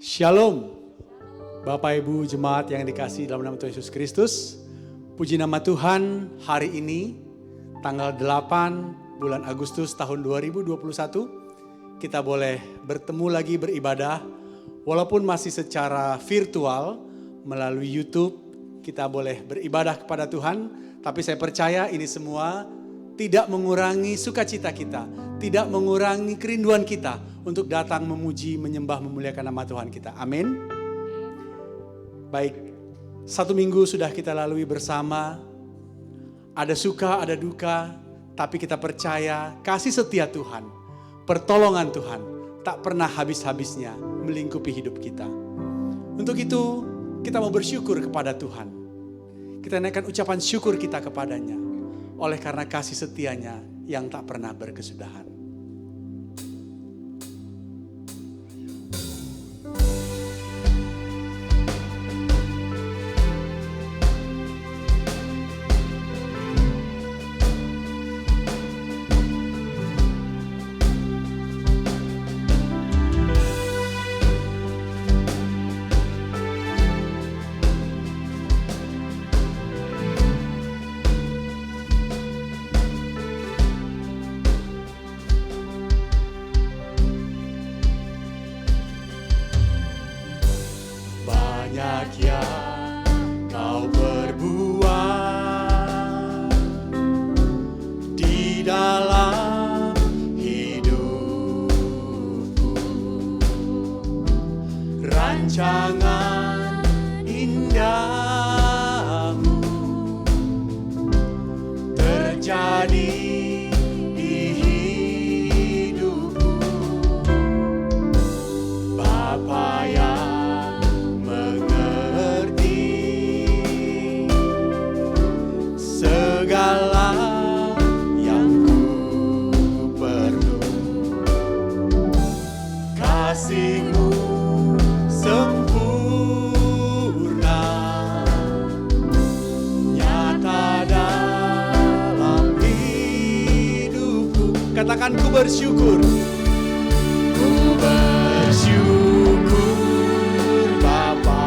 Shalom, Bapak Ibu Jemaat yang dikasihi dalam nama Tuhan Yesus Kristus. Puji nama Tuhan, hari ini tanggal 8 bulan Agustus tahun 2021 kita boleh bertemu lagi beribadah. Walaupun masih secara virtual melalui YouTube kita boleh beribadah kepada Tuhan. Tapi saya percaya ini semua tidak mengurangi sukacita kita, tidak mengurangi kerinduan kita untuk datang memuji, menyembah, memuliakan nama Tuhan kita. Amin. Baik, 1 minggu sudah kita lalui bersama. Ada suka, ada duka, tapi kita percaya kasih setia Tuhan, pertolongan Tuhan tak pernah habis-habisnya melingkupi hidup kita. Untuk itu kita mau bersyukur kepada Tuhan. Kita naikkan ucapan syukur kita kepadanya. Oleh karena kasih setianya yang tak pernah berkesudahan. Rancangan indahmu terjadi di hidupku, Bapa yang mengerti segala yang ku perlu. Kasih-Mu sempurna, nyata dalam hidupku. Katakan ku bersyukur. Ku bersyukur Bapa.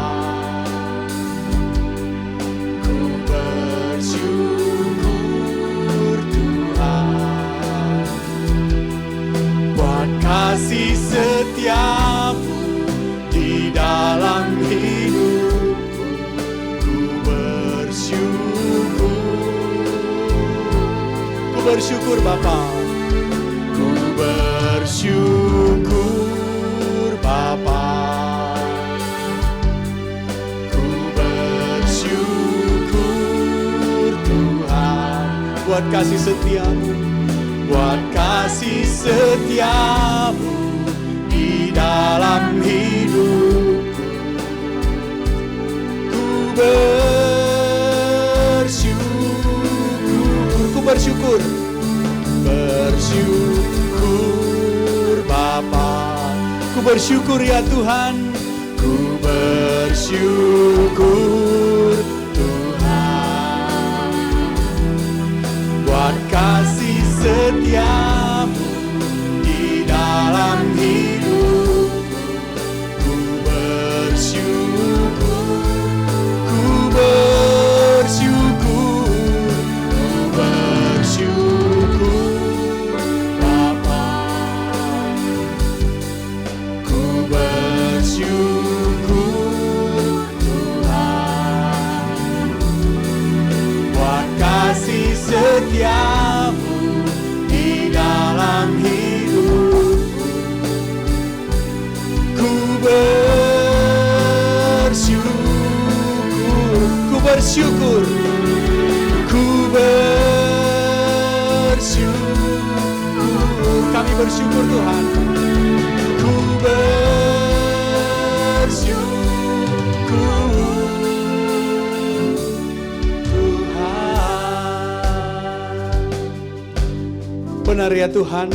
Ku bersyukur Tuhan. Buat kasih setiamu di dalam hidupku, ku bersyukur Bapa, ku bersyukur Bapa, ku bersyukur Tuhan, buat kasih setiamu, buat kasih setiamu di dalam hidupku. Ku bersyukur Bapa, ku bersyukur ya Tuhan, ku bersyukur Tuhan, buat kasih setiamu di dalam hidupku. Ku bersyukur Bapa, ku bersyukur Tuhan, buat kasih setiamu di dalam hidupku. Ku bersyukur, kami bersyukur Tuhan. Ku bersyukur Tuhan. Benar ya Tuhan,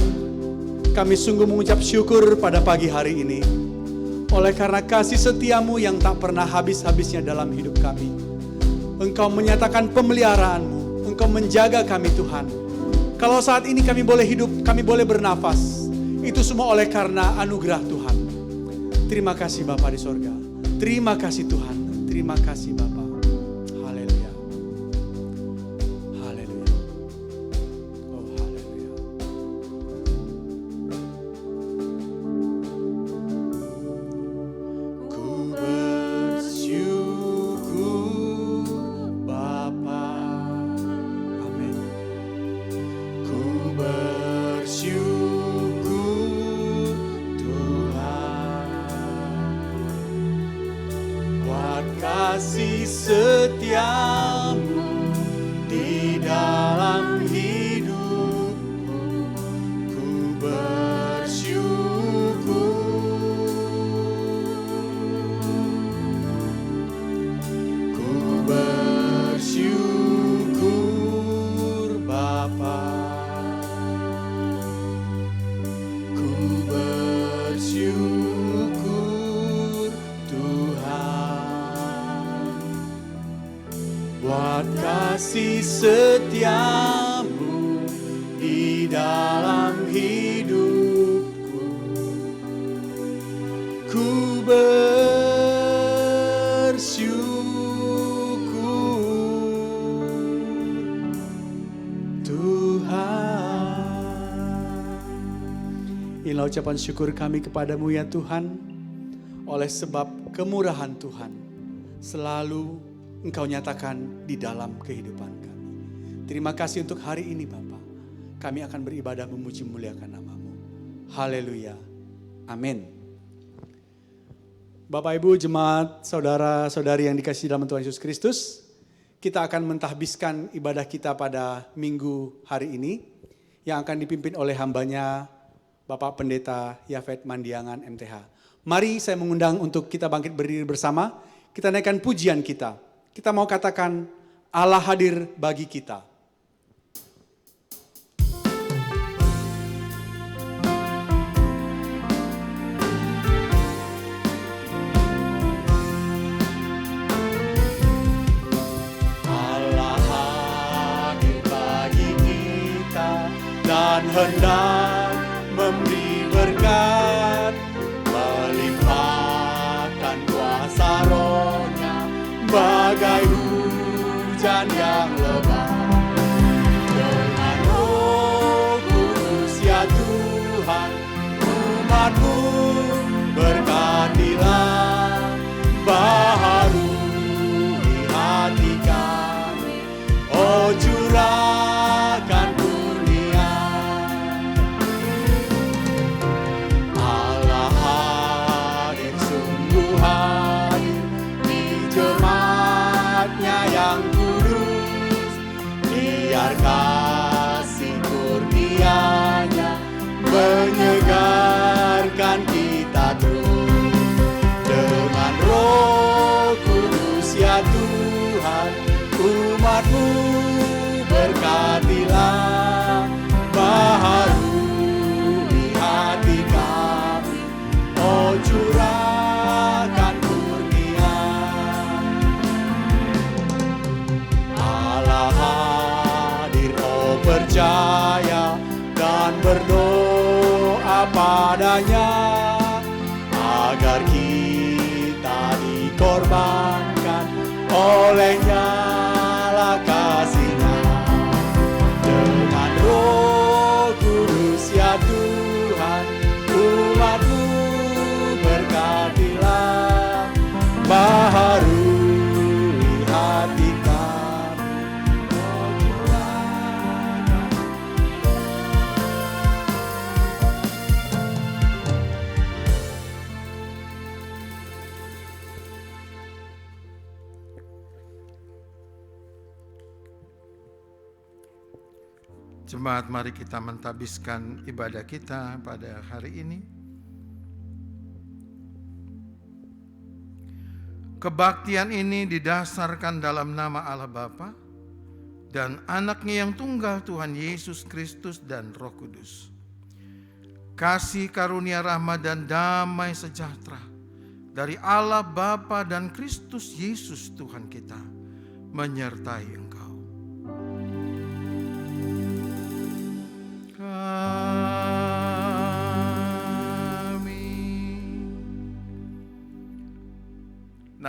kami sungguh mengucap syukur pada pagi hari ini. Oleh karena kasih setiamu yang tak pernah habis-habisnya dalam hidup kami. Engkau menyatakan pemeliharaanmu, Engkau menjaga kami Tuhan. Kalau saat ini kami boleh hidup, kami boleh bernafas, itu semua oleh karena anugerah Tuhan. Terima kasih Bapa di sorga. Terima kasih Tuhan. Terima kasih Bapa. Haleluya. Haleluya. Oh haleluya. Ku bersyukur Bapa. Amin. Ku bersyukur Tuhan buat kasih setiamu di dalam hidupku. Ku bersyukur Bapa. Ku bersyukur Tuhan buat kasih setiamu di dalam hidupku. Ku bersyukur Tuhan. Inilah ucapan syukur kami kepadamu ya Tuhan, oleh sebab kemurahan Tuhan selalu Engkau nyatakan di dalam kehidupan kami. Terima kasih untuk hari ini Bapa. Kami akan beribadah memuji memuliakan nama-Mu. Haleluya. Amin. Bapak Ibu jemaat saudara-saudari yang dikasihi dalam Tuhan Yesus Kristus, kita akan mentahbiskan ibadah kita pada minggu hari ini yang akan dipimpin oleh hambanya Bapak Pendeta Yafet Mandiangan MTH. Mari saya mengundang untuk kita bangkit berdiri bersama, kita naikkan pujian kita. Kita mau katakan Allah hadir bagi kita. Allah hadir bagi kita dan hendak memberi berkat, melimpahkan kuasa Roh-Nya bagai hujan yang lebat. Dengan Roh Kudus ya Tuhan, umat-Mu berkatilah, baharui hati kami, oh curahkan kurnia. Allah hadir, sungguh hadir di jemaatnya yang kudus. Biar kasih kurnia-Nya menyegarkan kita terus. Dengan Roh Kudus ya Tuhan, umat-Mu berkatilah, baharui hati kami, oh curahkan kurnia. Allah hadir, oh percaya dan berdoa padanya, agar kita dikorbankan olehnya lah kasih-Nya. Dengan Roh Kudus ya Tuhan, umat-Mu berkatilah, baharui hati kami, oh curahkan. Jemaat, mari kita mentahbiskan ibadah kita pada hari ini. Kebaktian ini didasarkan dalam nama Allah Bapa dan Anak-Nya yang tunggal, Tuhan Yesus Kristus dan Roh Kudus. Kasih karunia rahmat dan damai sejahtera dari Allah Bapa dan Kristus Yesus Tuhan kita menyertai engkau. Kami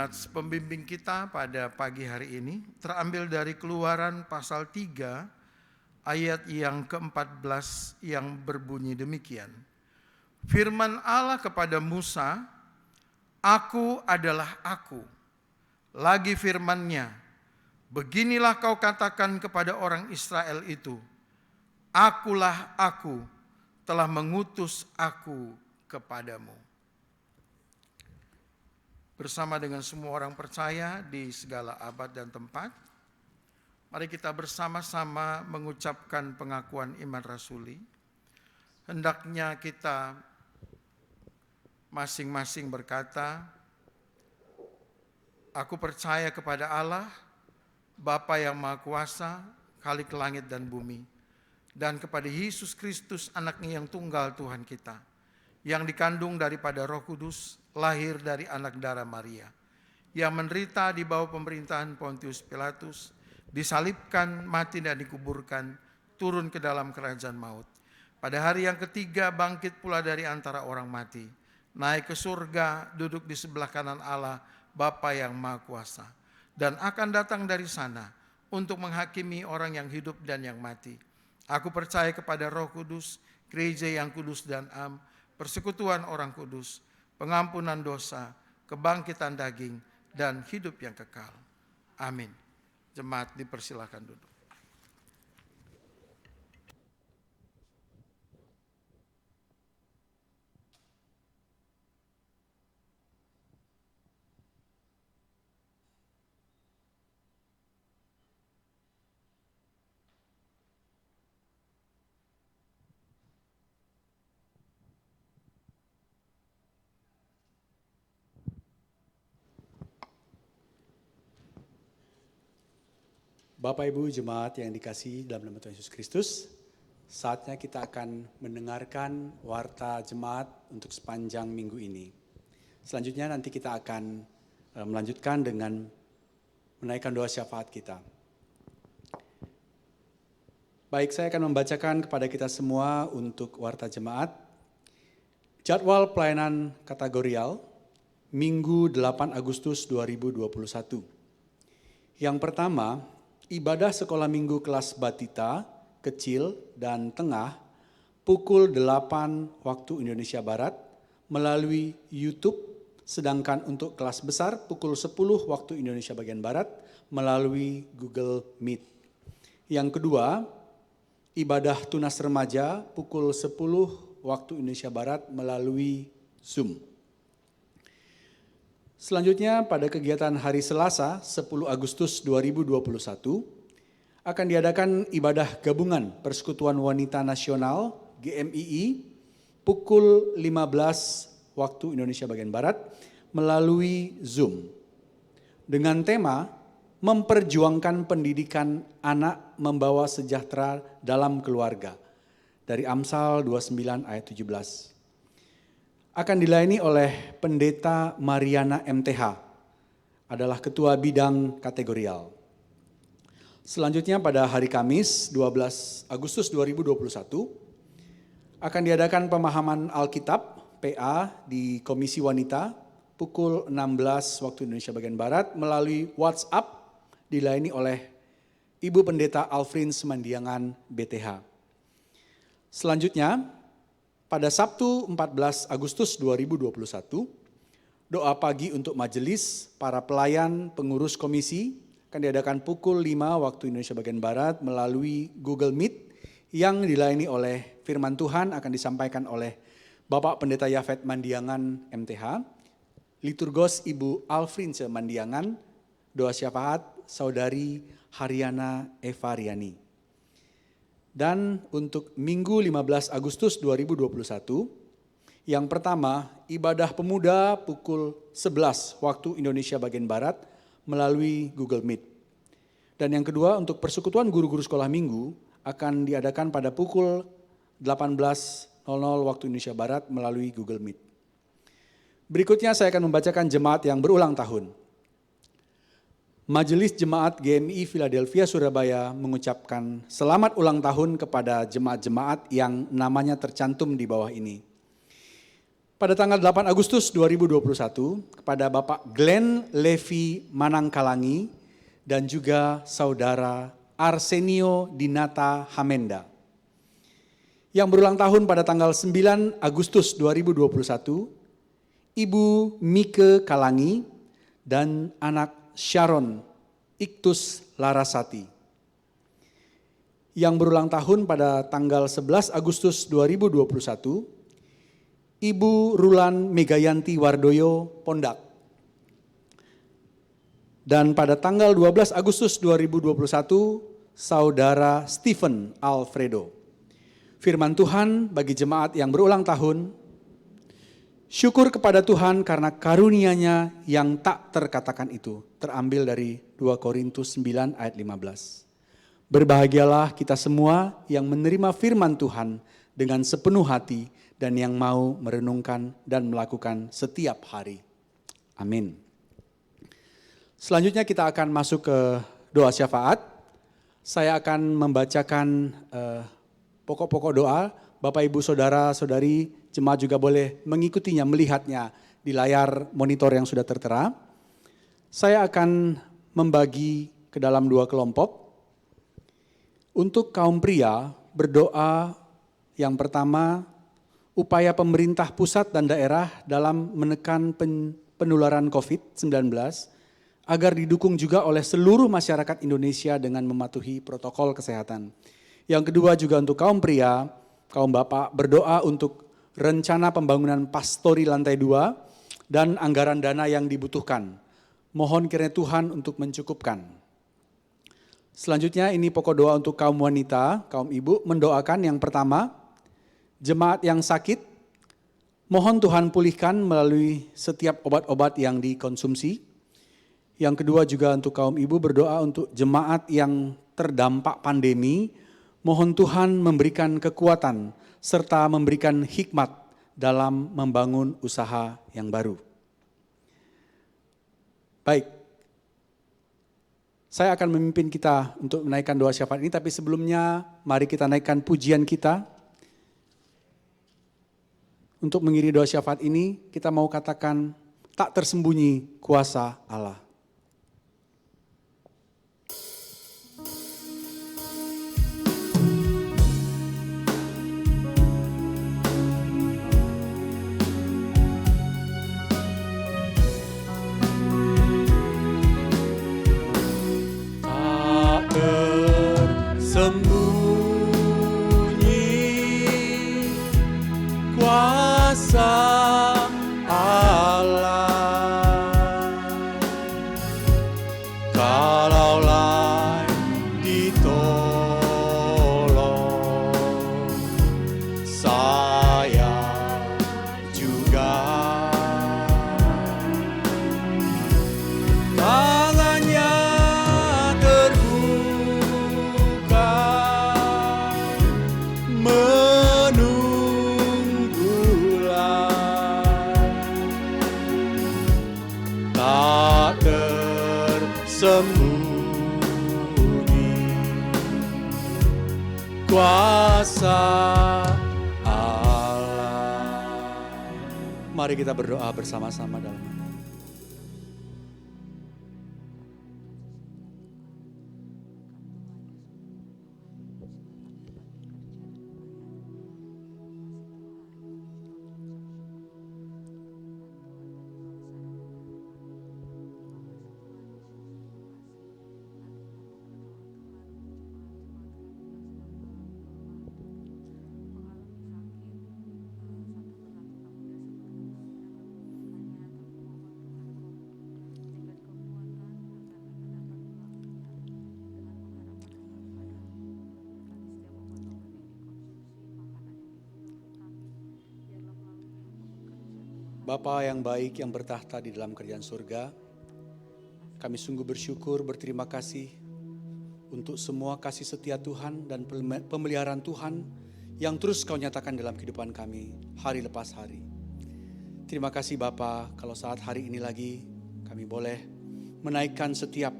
Nats pembimbing kita pada pagi hari ini terambil dari Keluaran pasal 3 ayat yang ke-14 yang berbunyi demikian. Firman Allah kepada Musa, "Aku adalah Aku." Lagi firman-Nya, "Beginilah kau katakan kepada orang Israel itu, Akulah Aku, telah mengutus Aku kepadamu." Bersama dengan semua orang percaya di segala abad dan tempat, mari kita bersama-sama mengucapkan pengakuan iman rasuli. Hendaknya kita masing-masing berkata, "Aku percaya kepada Allah, Bapa yang Maha Kuasa, Khalik langit dan bumi, dan kepada Yesus Kristus, Anak-Nya yang tunggal Tuhan kita, yang dikandung daripada Roh Kudus, lahir dari anak darah Maria, yang menderita di bawah pemerintahan Pontius Pilatus, disalibkan, mati dan dikuburkan, turun ke dalam kerajaan maut. Pada hari yang ketiga bangkit pula dari antara orang mati, naik ke surga, duduk di sebelah kanan Allah, Bapa yang Maha Kuasa, dan akan datang dari sana untuk menghakimi orang yang hidup dan yang mati. Aku percaya kepada Roh Kudus, gereja yang kudus dan am, persekutuan orang kudus, pengampunan dosa, kebangkitan daging, dan hidup yang kekal. Amin. Jemaat dipersilakan duduk. Bapak Ibu jemaat yang dikasihi dalam nama Tuhan Yesus Kristus, saatnya kita akan mendengarkan warta jemaat untuk sepanjang minggu ini. Selanjutnya nanti kita akan melanjutkan dengan menaikkan doa syafaat kita. Baik, saya akan membacakan kepada kita semua untuk warta jemaat. Jadwal pelayanan kategorial Minggu 8 Agustus 2021. Yang pertama, ibadah sekolah minggu kelas batita, kecil, dan tengah pukul 8 waktu Indonesia Barat melalui YouTube, sedangkan untuk kelas besar pukul 10 waktu Indonesia bagian Barat melalui Google Meet. Yang kedua, ibadah tunas remaja pukul 10 waktu Indonesia Barat melalui Zoom. Selanjutnya pada kegiatan hari Selasa 10 Agustus 2021 akan diadakan ibadah gabungan Persekutuan Wanita Nasional GMII pukul 15 waktu Indonesia bagian Barat melalui Zoom dengan tema memperjuangkan pendidikan anak membawa sejahtera dalam keluarga dari Amsal 29 ayat 17. Akan dilayani oleh Pendeta Mariana MTH, adalah Ketua Bidang Kategorial. Selanjutnya pada hari Kamis 12 Agustus 2021 akan diadakan pemahaman Alkitab PA di Komisi Wanita pukul 16 waktu Indonesia bagian Barat melalui WhatsApp dilayani oleh Ibu Pendeta Alfrin Semandiangan BTH. Selanjutnya pada Sabtu 14 Agustus 2021, doa pagi untuk majelis para pelayan pengurus komisi akan diadakan pukul 5 waktu Indonesia bagian Barat melalui Google Meet yang dilayani oleh firman Tuhan akan disampaikan oleh Bapak Pendeta Yafet Mandiangan MTH, liturgos Ibu Alfrinse Mandiangan, doa syafaat Saudari Haryana Eva Riani. Dan untuk Minggu 15 Agustus 2021, yang pertama ibadah pemuda pukul 11 waktu Indonesia bagian Barat melalui Google Meet. Dan yang kedua untuk persekutuan guru-guru sekolah minggu akan diadakan pada pukul 18.00 waktu Indonesia Barat melalui Google Meet. Berikutnya saya akan membacakan jemaat yang berulang tahun. Majelis Jemaat GMI Philadelphia Surabaya mengucapkan selamat ulang tahun kepada jemaat-jemaat yang namanya tercantum di bawah ini. Pada tanggal 8 Agustus 2021 kepada Bapak Glenn Levi Manangkalangi dan juga Saudara Arsenio Dinata Hamenda. Yang berulang tahun pada tanggal 9 Agustus 2021, Ibu Mike Kalangi dan anak Sharon Iktus Larasati. Yang berulang tahun pada tanggal 11 Agustus 2021, Ibu Rulan Megayanti Wardoyo Pondak. Dan pada tanggal 12 Agustus 2021, Saudara Stephen Alfredo. Firman Tuhan bagi jemaat yang berulang tahun, syukur kepada Tuhan karena karunia-Nya yang tak terkatakan itu. Terambil dari 2 Korintus 9 ayat 15. Berbahagialah kita semua yang menerima firman Tuhan dengan sepenuh hati dan yang mau merenungkan dan melakukan setiap hari. Amin. Selanjutnya kita akan masuk ke doa syafaat. Saya akan membacakan pokok-pokok doa. Bapak, Ibu, Saudara, Saudari, jemaat juga boleh mengikutinya, melihatnya di layar monitor yang sudah tertera. Saya akan membagi ke dalam 2 kelompok. Untuk kaum pria, berdoa yang pertama, upaya pemerintah pusat dan daerah dalam menekan penularan COVID-19 agar didukung juga oleh seluruh masyarakat Indonesia dengan mematuhi protokol kesehatan. Yang kedua juga untuk kaum pria, kaum bapak berdoa untuk rencana pembangunan pastori lantai 2 dan anggaran dana yang dibutuhkan. Mohon kiranya Tuhan untuk mencukupkan. Selanjutnya ini pokok doa untuk kaum wanita, kaum ibu mendoakan yang pertama, jemaat yang sakit, mohon Tuhan pulihkan melalui setiap obat-obat yang dikonsumsi. Yang kedua juga untuk kaum ibu berdoa untuk jemaat yang terdampak pandemi, mohon Tuhan memberikan kekuatan serta memberikan hikmat dalam membangun usaha yang baru. Baik, saya akan memimpin kita untuk menaikkan doa syafaat ini, tapi sebelumnya mari kita naikkan pujian kita. Untuk mengiringi doa syafaat ini, kita mau katakan, tak tersembunyi kuasa Allah. Sembunyi kuasa Allah, kalaulah ditolong, saya juga tangannya terbuka menunggulah, tak tersembunyi kuasa Allah. Mari kita berdoa bersama-sama dalam hati. Bapa yang baik yang bertahta di dalam kerajaan surga, kami sungguh bersyukur, berterima kasih untuk semua kasih setia Tuhan dan pemeliharaan Tuhan yang terus Kau nyatakan dalam kehidupan kami hari lepas hari. Terima kasih Bapa, kalau saat hari ini lagi kami boleh menaikkan setiap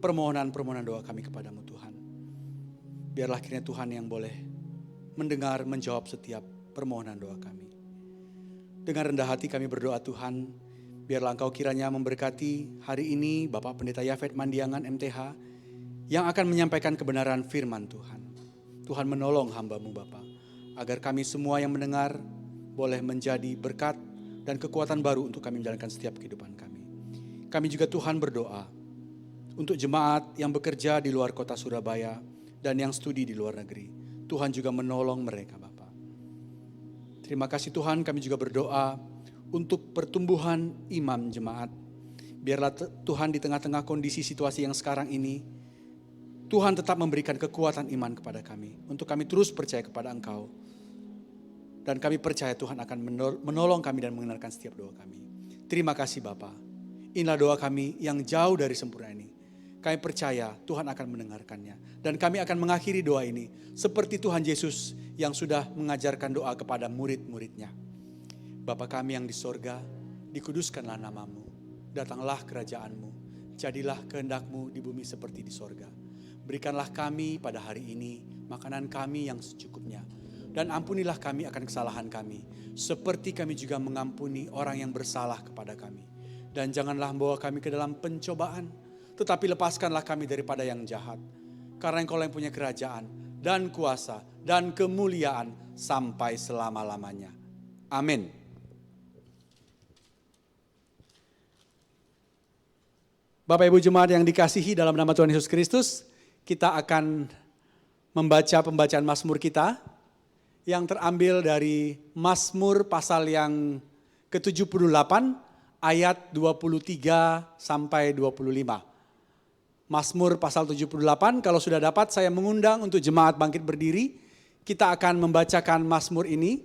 permohonan-permohonan doa kami kepadamu Tuhan. Biarlah kiranya Tuhan yang boleh mendengar, menjawab setiap permohonan doa kami. Dengan rendah hati kami berdoa Tuhan, biarlah Engkau kiranya memberkati hari ini Bapak Pendeta Yafet Mandiangan MTH yang akan menyampaikan kebenaran firman Tuhan. Tuhan menolong hamba-Mu Bapa, agar kami semua yang mendengar boleh menjadi berkat dan kekuatan baru untuk kami menjalankan setiap kehidupan kami. Kami juga Tuhan berdoa untuk jemaat yang bekerja di luar kota Surabaya dan yang studi di luar negeri. Tuhan juga menolong mereka Bapa. Terima kasih Tuhan, kami juga berdoa untuk pertumbuhan imam jemaat. Biarlah Tuhan di tengah-tengah kondisi situasi yang sekarang ini, Tuhan tetap memberikan kekuatan iman kepada kami. Untuk kami terus percaya kepada Engkau. Dan kami percaya Tuhan akan menolong kami dan mengenalkan setiap doa kami. Terima kasih Bapa. Inilah doa kami yang jauh dari sempurna ini. Kami percaya Tuhan akan mendengarkannya. Dan kami akan mengakhiri doa ini seperti Tuhan Yesus yang sudah mengajarkan doa kepada murid-muridnya. Bapa kami yang di sorga, dikuduskanlah nama-Mu. Datanglah kerajaan-Mu. Jadilah kehendak-Mu di bumi seperti di sorga. Berikanlah kami pada hari ini makanan kami yang secukupnya. Dan ampunilah kami akan kesalahan kami. Seperti kami juga mengampuni orang yang bersalah kepada kami. Dan janganlah membawa kami ke dalam pencobaan. Tetapi lepaskanlah kami daripada yang jahat. Karena Engkau yang punya kerajaan dan kuasa dan kemuliaan sampai selama-lamanya. Amin. Bapak Ibu Jemaat yang dikasihi dalam nama Tuhan Yesus Kristus, kita akan membaca pembacaan Mazmur kita yang terambil dari Mazmur pasal yang ke-78 ayat 23 sampai 25. Mazmur pasal 78, kalau sudah dapat saya mengundang untuk jemaat bangkit berdiri. Kita akan membacakan Mazmur ini.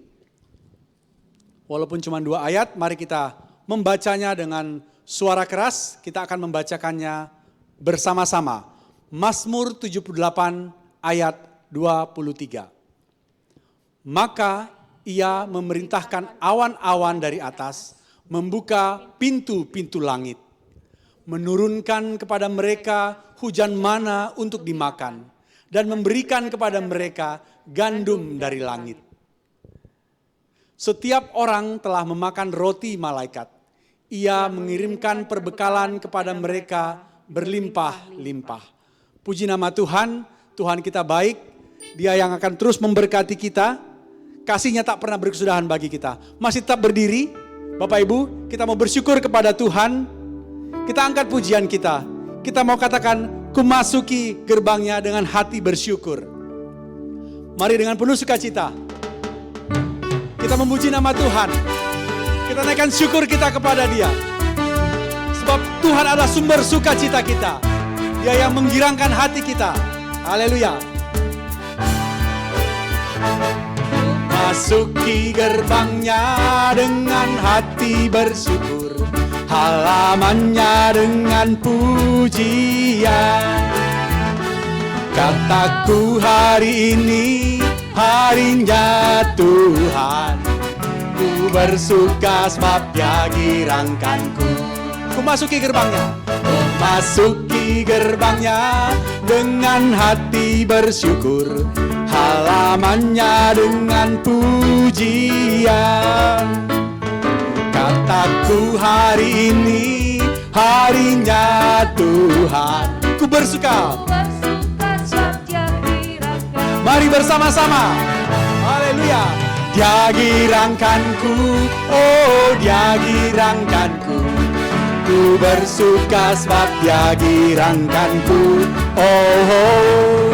Walaupun cuma 2 ayat, mari kita membacanya dengan suara keras. Kita akan membacakannya bersama-sama. Mazmur 78 ayat 23. Maka Ia memerintahkan awan-awan dari atas, membuka pintu-pintu langit, menurunkan kepada mereka hujan mana untuk dimakan, dan memberikan kepada mereka gandum dari langit. Setiap orang telah memakan roti malaikat. Ia mengirimkan perbekalan kepada mereka berlimpah-limpah. Puji nama Tuhan, Tuhan kita baik, Dia yang akan terus memberkati kita, kasih-Nya tak pernah berkesudahan bagi kita. Masih tetap berdiri, Bapak Ibu, kita mau bersyukur kepada Tuhan, kita angkat pujian kita mau katakan, ku masuki gerbangnya dengan hati bersyukur. Mari dengan penuh sukacita, kita memuji nama Tuhan, kita naikkan syukur kita kepada Dia. Sebab Tuhan adalah sumber sukacita kita. Dia yang menggirangkan hati kita. Haleluya. Masuki gerbangnya dengan hati bersyukur, halamannya dengan pujian. Kataku hari ini harinya Tuhan, ku bersuka sebab Dia girangkanku. Ku masuki gerbangnya, ku masuki gerbangnya dengan hati bersyukur, halamannya dengan pujian. Kataku hari ini harinya Tuhan, ku bersuka sebab Dia girangkan. Mari bersama-sama, haleluya. Dia girangkanku, oh Dia girangkanku. Ku bersuka sebab Dia girangkanku, oh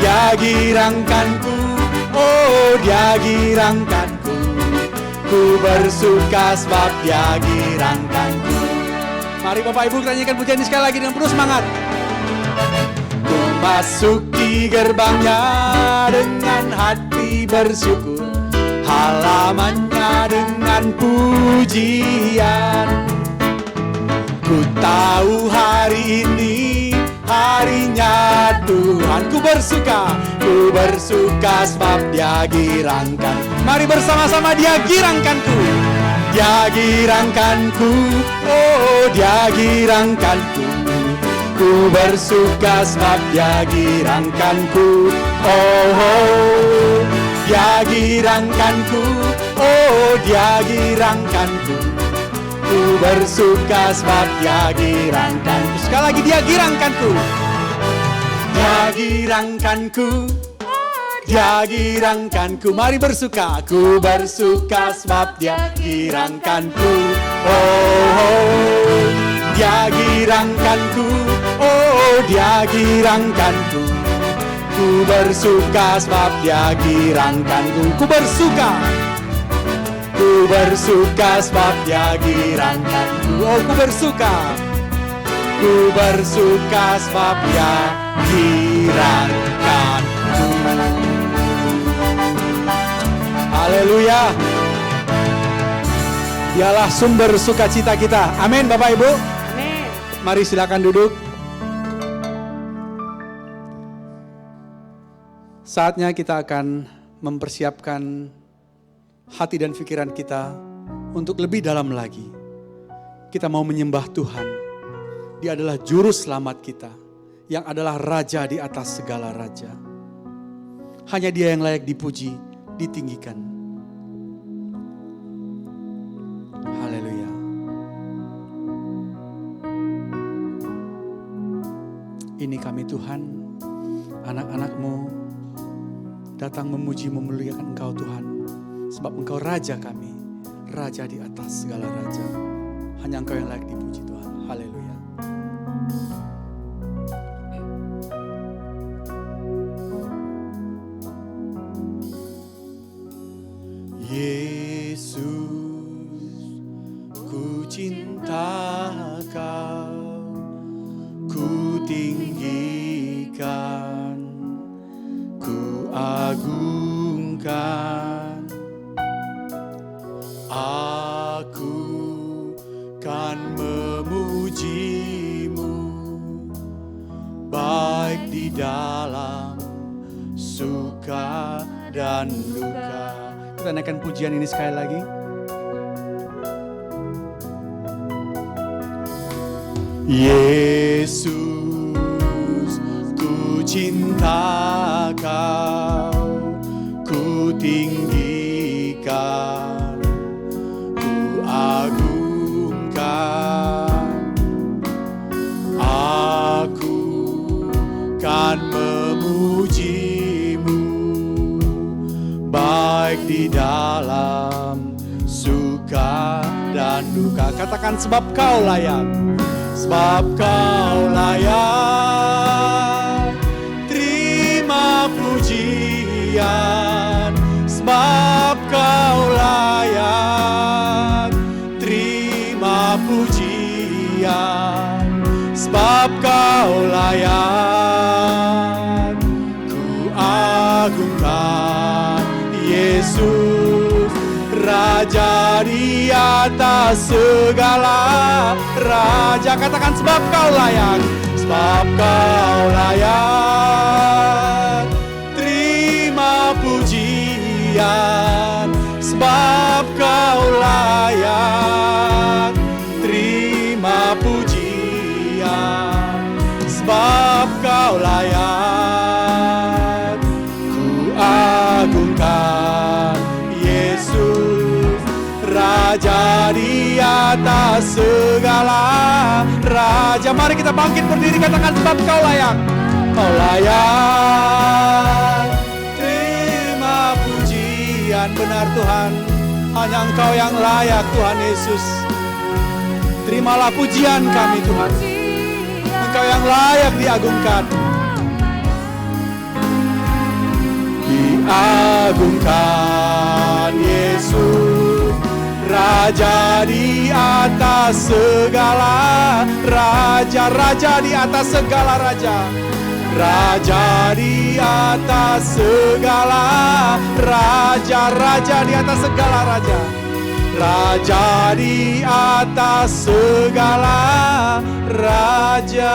Dia girangkanku, oh Dia girangkanku. Ku bersuka sebab Dia girangkanku. Mari Bapak Ibu kita nyanyikan pujian ini sekali lagi dengan penuh semangat. Ku masuki gerbangnya dengan hati bersyukur, halamannya dengan pujian. Ku tahu hari ini harinya Tuhan, ku bersuka sebab Dia girangkan. Mari bersama-sama, Dia girangkanku, Dia girangkanku, oh Dia girangkanku. Ku bersuka sebab Dia girangkanku, oh Dia girangkanku, Oh, Dia girangkanku. Ku bersuka sebab Dia girangkanku. Sekali lagi, Dia girangkanku. Dia girangkanku. Dia girangkanku. Mari bersuka. Ku bersuka sebab Dia girangkanku. Oh, Dia girangkanku. Oh, Dia girangkanku. Ku bersuka sebab Dia girangkanku. Ku bersuka. Ku bersuka sebab Dia girangkanku. Oh, ku bersuka. Ku bersuka sebab Dia girangkanku. Haleluya. Dialah sumber sukacita kita. Amin Bapak Ibu. Amin. Mari silakan duduk. Saatnya kita akan mempersiapkan hati dan pikiran kita untuk lebih dalam lagi. Kita mau menyembah Tuhan. Dia adalah juru selamat kita, yang adalah raja di atas segala raja. Hanya Dia yang layak dipuji, ditinggikan. Haleluya. Ini kami Tuhan, anak-anak-Mu, datang memuji memuliakan Engkau Tuhan. Sebab Engkau Raja kami, Raja di atas segala raja. Hanya Engkau yang layak dipuji Tuhan. Haleluya. Yesus, ku cinta Kau, ku tinggikan, ku agungkan. Aku kan memuji-Mu, baik di dalam suka dan duka. Kita naikkan pujian ini sekali lagi. Yesus, ku cinta Kau, ku tinggikan, ku agungkan. Aku kan memuji-Mu, baik di dalam suka dan duka. Katakan sebab Kau layak. Sebab Kau layak terima pujian. Sebab Kau layak terima pujian. Sebab Kau layak ku agungkan. Yesus Raja di atas segala raja. Katakan sebab Kau layak. Sebab Kau layak terima pujian. Sebab Kau layak terima pujian. Sebab Kau layak ku agungkan. Yesus Raja di atas segala raja. Mari kita bangkit berdiri, katakan sebab Kau layak. Kau layak terima pujian. Benar Tuhan, hanya Engkau yang layak Tuhan Yesus. Terimalah pujian kami Tuhan. Engkau yang layak diagungkan. Diagungkan Yesus Raja di atas segala raja. Raja di atas segala raja. Raja di atas segala raja. Raja di atas segala raja. Raja di atas segala raja.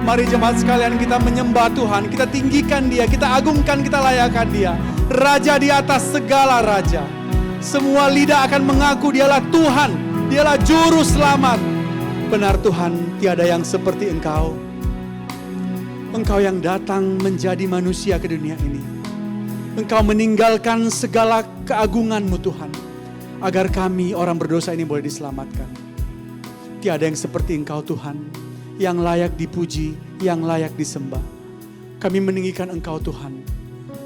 Mari jemaat sekalian, kita menyembah Tuhan, kita tinggikan Dia, kita agungkan, kita layakkan Dia. Raja di atas segala raja. Semua lidah akan mengaku Dialah Tuhan, Dialah Juru Selamat. Benar Tuhan, tiada yang seperti Engkau. Engkau yang datang menjadi manusia ke dunia ini. Engkau meninggalkan segala keagungan-Mu Tuhan, agar kami orang berdosa ini boleh diselamatkan. Tiada yang seperti Engkau Tuhan, yang layak dipuji, yang layak disembah. Kami meninggikan Engkau Tuhan,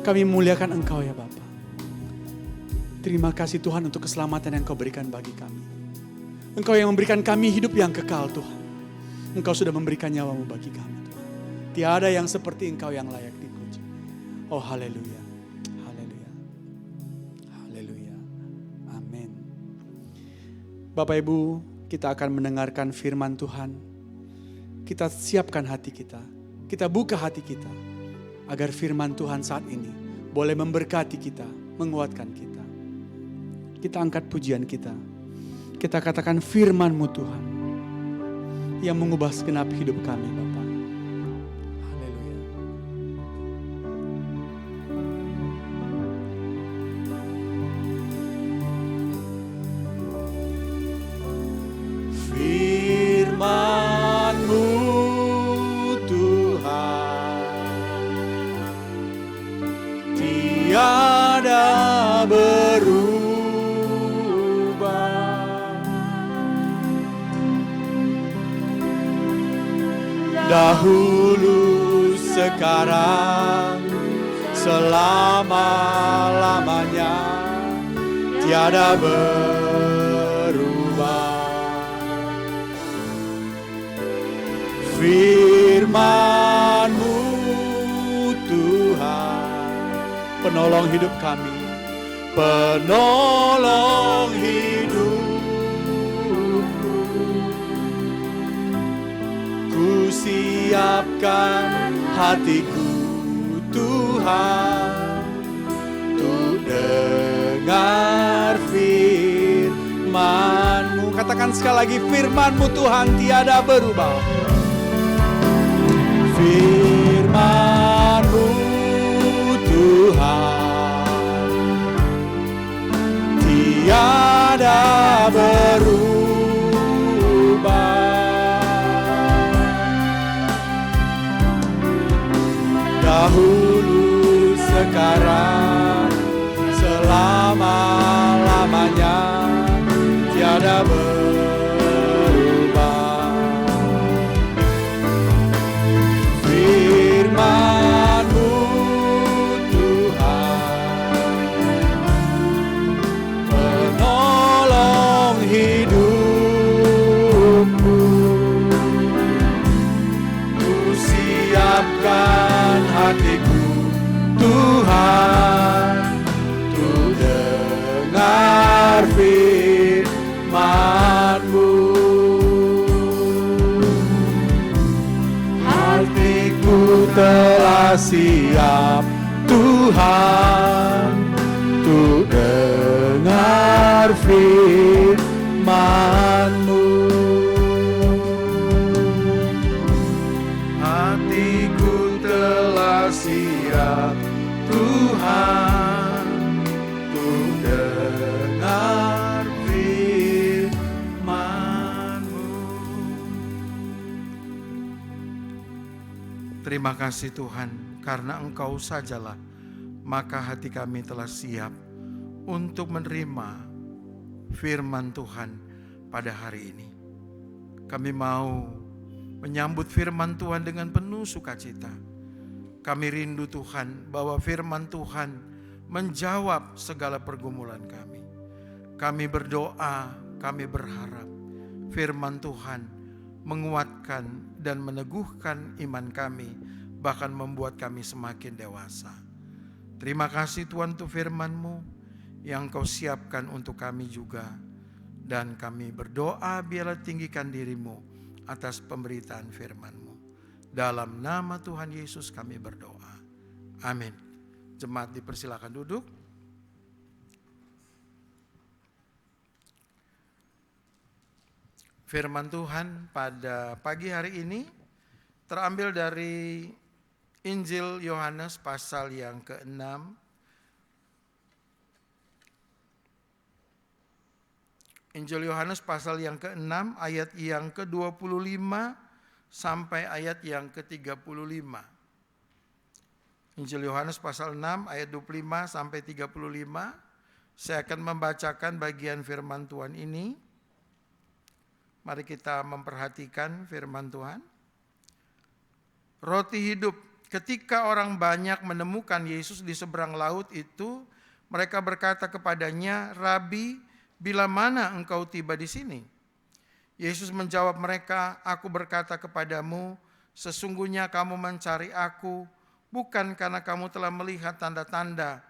kami memuliakan Engkau ya Bapa. Terima kasih Tuhan untuk keselamatan yang Kau berikan bagi kami. Engkau yang memberikan kami hidup yang kekal Tuhan. Engkau sudah memberikan nyawa-Mu bagi kami Tuhan. Tiada yang seperti Engkau yang layak dipuji. Oh haleluya, haleluya, haleluya, amin. Bapak Ibu, kita akan mendengarkan firman Tuhan. Kita siapkan hati kita, kita buka hati kita, agar firman Tuhan saat ini boleh memberkati kita, menguatkan kita. Kita angkat pujian kita. Kita katakan firman-Mu Tuhan, yang mengubah segenap hidup kami Bapa. Haleluya. Firman-Mu Tuhan tiada berubah. Dahulu, sekarang, selama-lamanya tiada berubah. Firman-Mu Tuhan, Penolong hidup kami, penolong hidupku, ku siapkan hatiku Tuhan, untuk dengar firman-Mu. katakan sekali lagi, firman-Mu Tuhan tiada berubah. Firman-Mu Tuhan tiada berubah. Dahulu, sekarang, selama-lamanya tiada berubah. Firman-Mu Tuhan, penolong hidupku, ku siapkan hatiku Tuhan, untuk dengar firman-Mu. Hatiku telah siap Tuhan, untuk dengar firman-Mu. Hatiku telah siap Tuhan, untuk dengar firman-Mu. Terima kasih Tuhan, karena Engkau sajalah, maka hati kami telah siap untuk menerima firman Tuhan pada hari ini. Kami mau menyambut firman Tuhan dengan penuh sukacita. Kami rindu Tuhan bahwa firman Tuhan menjawab segala pergumulan kami. Kami berdoa, kami berharap firman Tuhan menguatkan dan meneguhkan iman kami, bahkan membuat kami semakin dewasa. Terima kasih Tuhan untuk firman-Mu yang Kau siapkan untuk kami juga. Dan kami berdoa biarlah tinggikan diri-Mu atas pemberitaan firman-Mu. Dalam nama Tuhan Yesus kami berdoa. Amin. Jemaat dipersilakan duduk. Firman Tuhan pada pagi hari ini terambil dari Injil Yohanes pasal yang ke-6. Injil Yohanes pasal yang ke-6 ayat yang ke-25 sampai ayat yang ke-35. Injil Yohanes pasal 6 ayat 25 sampai 35. Saya akan membacakan bagian firman Tuhan ini. Mari kita memperhatikan firman Tuhan. Roti hidup. Ketika orang banyak menemukan Yesus di seberang laut itu, mereka berkata kepadanya, "Rabi, bila mana engkau tiba di sini?" Yesus menjawab mereka, "Aku berkata kepadamu, sesungguhnya kamu mencari aku, bukan karena kamu telah melihat tanda-tanda,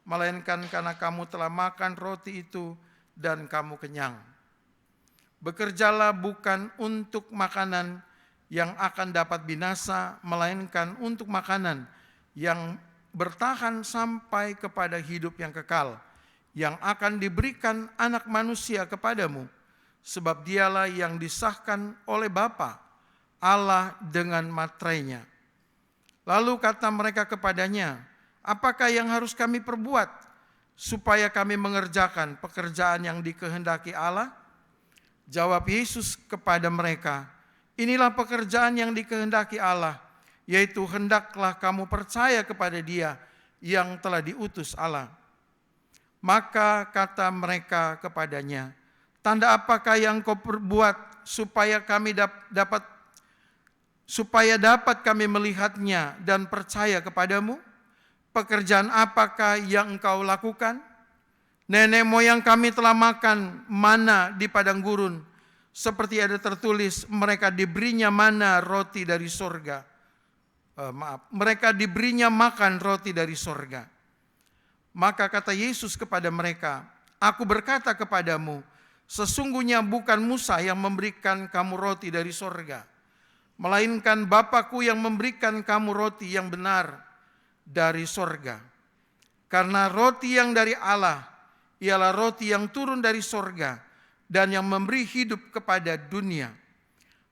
melainkan karena kamu telah makan roti itu dan kamu kenyang. Bekerjalah bukan untuk makanan yang akan dapat binasa, melainkan untuk makanan yang bertahan sampai kepada hidup yang kekal, yang akan diberikan Anak Manusia kepadamu, sebab dialah yang disahkan oleh Bapa Allah dengan materainya." Lalu kata mereka kepadanya, "Apakah yang harus kami perbuat supaya kami mengerjakan pekerjaan yang dikehendaki Allah?" Jawab Yesus kepada mereka, "Inilah pekerjaan yang dikehendaki Allah, yaitu hendaklah kamu percaya kepada Dia yang telah diutus Allah." Maka kata mereka kepadanya, "Tanda apakah yang kau perbuat supaya dapat kami melihatnya dan percaya kepadamu? Pekerjaan apakah yang engkau lakukan? Nenek moyang kami telah makan mana di padang gurun, seperti ada tertulis, mereka diberinya mana roti dari sorga. Mereka diberinya makan roti dari sorga." Maka kata Yesus kepada mereka, "Aku berkata kepadamu, sesungguhnya bukan Musa yang memberikan kamu roti dari sorga, melainkan Bapa-Ku yang memberikan kamu roti yang benar dari sorga. Karena roti yang dari Allah ialah roti yang turun dari sorga dan yang memberi hidup kepada dunia."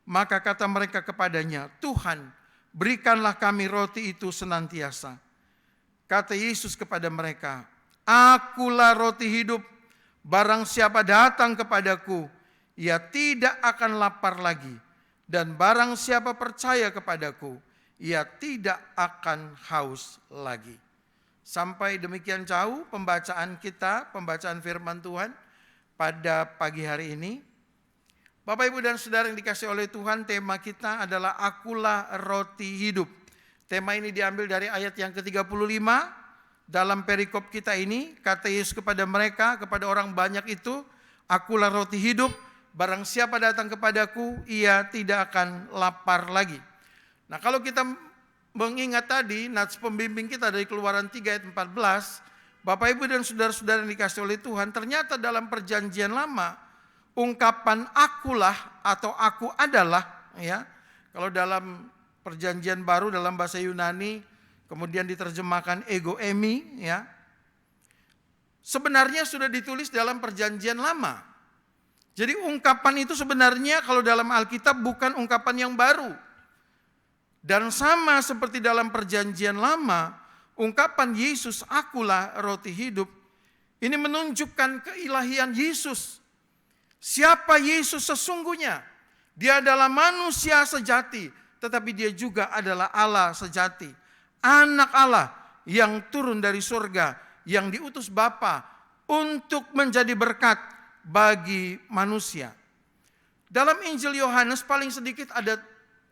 Maka kata mereka kepadanya, "Tuhan, berikanlah kami roti itu senantiasa." Kata Yesus kepada mereka, "Akulah roti hidup. Barang siapa datang kepadaku, ia tidak akan lapar lagi. Dan barang siapa percaya kepadaku, ia tidak akan haus lagi." Sampai demikian jauh pembacaan kita, pembacaan firman Tuhan pada pagi hari ini. Bapak, Ibu, dan Saudara yang dikasihi oleh Tuhan, tema kita adalah "Akulah roti hidup". Tema ini diambil dari ayat yang ke-35. Dalam perikop kita ini, kata Yesus kepada mereka, kepada orang banyak itu, "Akulah roti hidup. Barang siapa datang kepadaku, ia tidak akan lapar lagi." Nah, kalau kita mengingat tadi, nats pembimbing kita dari Keluaran 3 ayat 14, Bapak, Ibu, dan saudara-saudara yang dikasihi oleh Tuhan, ternyata dalam perjanjian lama, ungkapan "akulah" atau "aku adalah", ya, kalau dalam perjanjian baru dalam bahasa Yunani, kemudian diterjemahkan ego emi, ya, sebenarnya sudah ditulis dalam perjanjian lama. Jadi ungkapan itu sebenarnya kalau dalam Alkitab bukan ungkapan yang baru. Dan sama seperti dalam perjanjian lama, ungkapan Yesus "Akulah roti hidup" ini menunjukkan keilahian Yesus. Siapa Yesus sesungguhnya? Dia adalah manusia sejati, tetapi dia juga adalah Allah sejati. Anak Allah yang turun dari surga, yang diutus Bapa untuk menjadi berkat bagi manusia. Dalam Injil Yohanes paling sedikit ada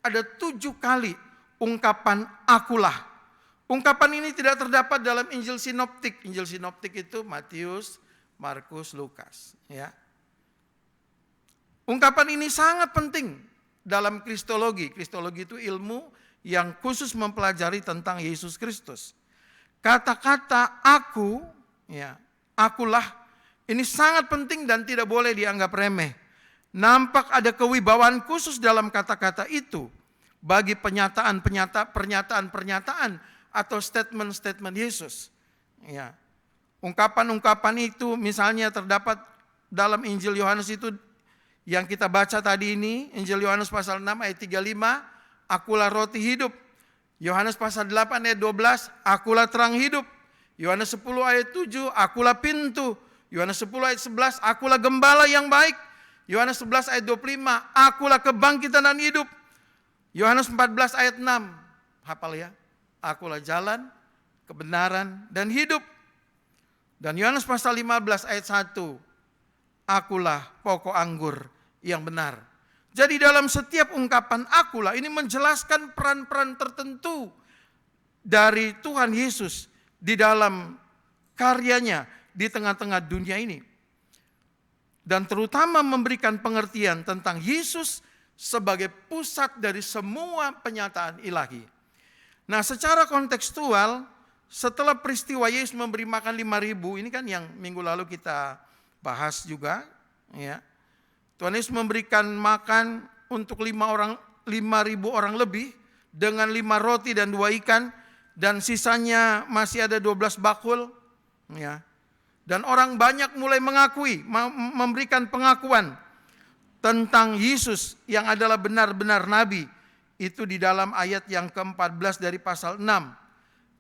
7 kali ungkapan "akulah". Ungkapan ini tidak terdapat dalam Injil Sinoptik. Injil Sinoptik itu Matius, Markus, Lukas, ya. Ungkapan ini sangat penting dalam kristologi. Kristologi itu ilmu yang khusus mempelajari tentang Yesus Kristus. Kata-kata "aku", ya, "akulah", ini sangat penting dan tidak boleh dianggap remeh. Nampak ada kewibawaan khusus dalam kata-kata itu bagi pernyataan-pernyataan atau statement-statement Yesus. Ya. Ungkapan-ungkapan itu misalnya terdapat dalam Injil Yohanes itu yang kita baca tadi ini, Injil Yohanes pasal 6 ayat 35, "Akulah roti hidup." Yohanes pasal 8 ayat 12, "Akulah terang hidup." Yohanes 10 ayat 7, "Akulah pintu." Yohanes 10 ayat 11, "Akulah gembala yang baik." Yohanes 11 ayat 25, "Akulah kebangkitan dan hidup." Yohanes 14 ayat 6, hafal ya, "Akulah jalan, kebenaran, dan hidup. Dan Yohanes pasal 15 ayat 1, akulah pokok anggur yang benar. Jadi dalam setiap ungkapan akulah ini menjelaskan peran-peran tertentu dari Tuhan Yesus di dalam karyanya di tengah-tengah dunia ini. Dan terutama memberikan pengertian tentang Yesus sebagai pusat dari semua penyataan ilahi. Nah, secara kontekstual, setelah peristiwa Yesus memberi makan 5.000, ini kan yang minggu lalu kita bahas juga, ya. Tuhan Yesus memberikan makan untuk 5.000 orang lebih dengan 5 roti dan 2 ikan, dan sisanya masih ada 12 bakul, ya. Dan orang banyak mulai mengakui, memberikan pengakuan tentang Yesus yang adalah benar-benar nabi. Itu di dalam ayat yang ke-14 dari pasal 6.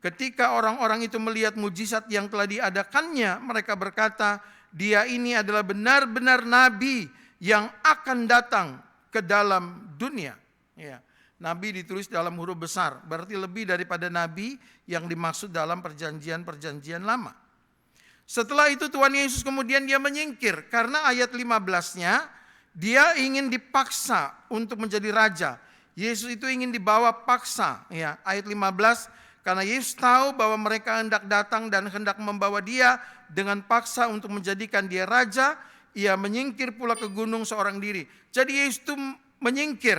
Ketika orang-orang itu melihat mujizat yang telah diadakannya, mereka berkata, dia ini adalah benar-benar nabi yang akan datang ke dalam dunia. Ya. Nabi ditulis dalam huruf besar, berarti lebih daripada nabi yang dimaksud dalam perjanjian-perjanjian lama. Setelah itu Tuhan Yesus kemudian dia menyingkir, karena ayat 15-nya, dia ingin dipaksa untuk menjadi raja. Yesus itu ingin dibawa paksa, ya. Ayat 15, karena Yesus tahu bahwa mereka hendak datang dan hendak membawa dia dengan paksa untuk menjadikan dia raja, ia menyingkir pula ke gunung seorang diri. Jadi Yesus itu menyingkir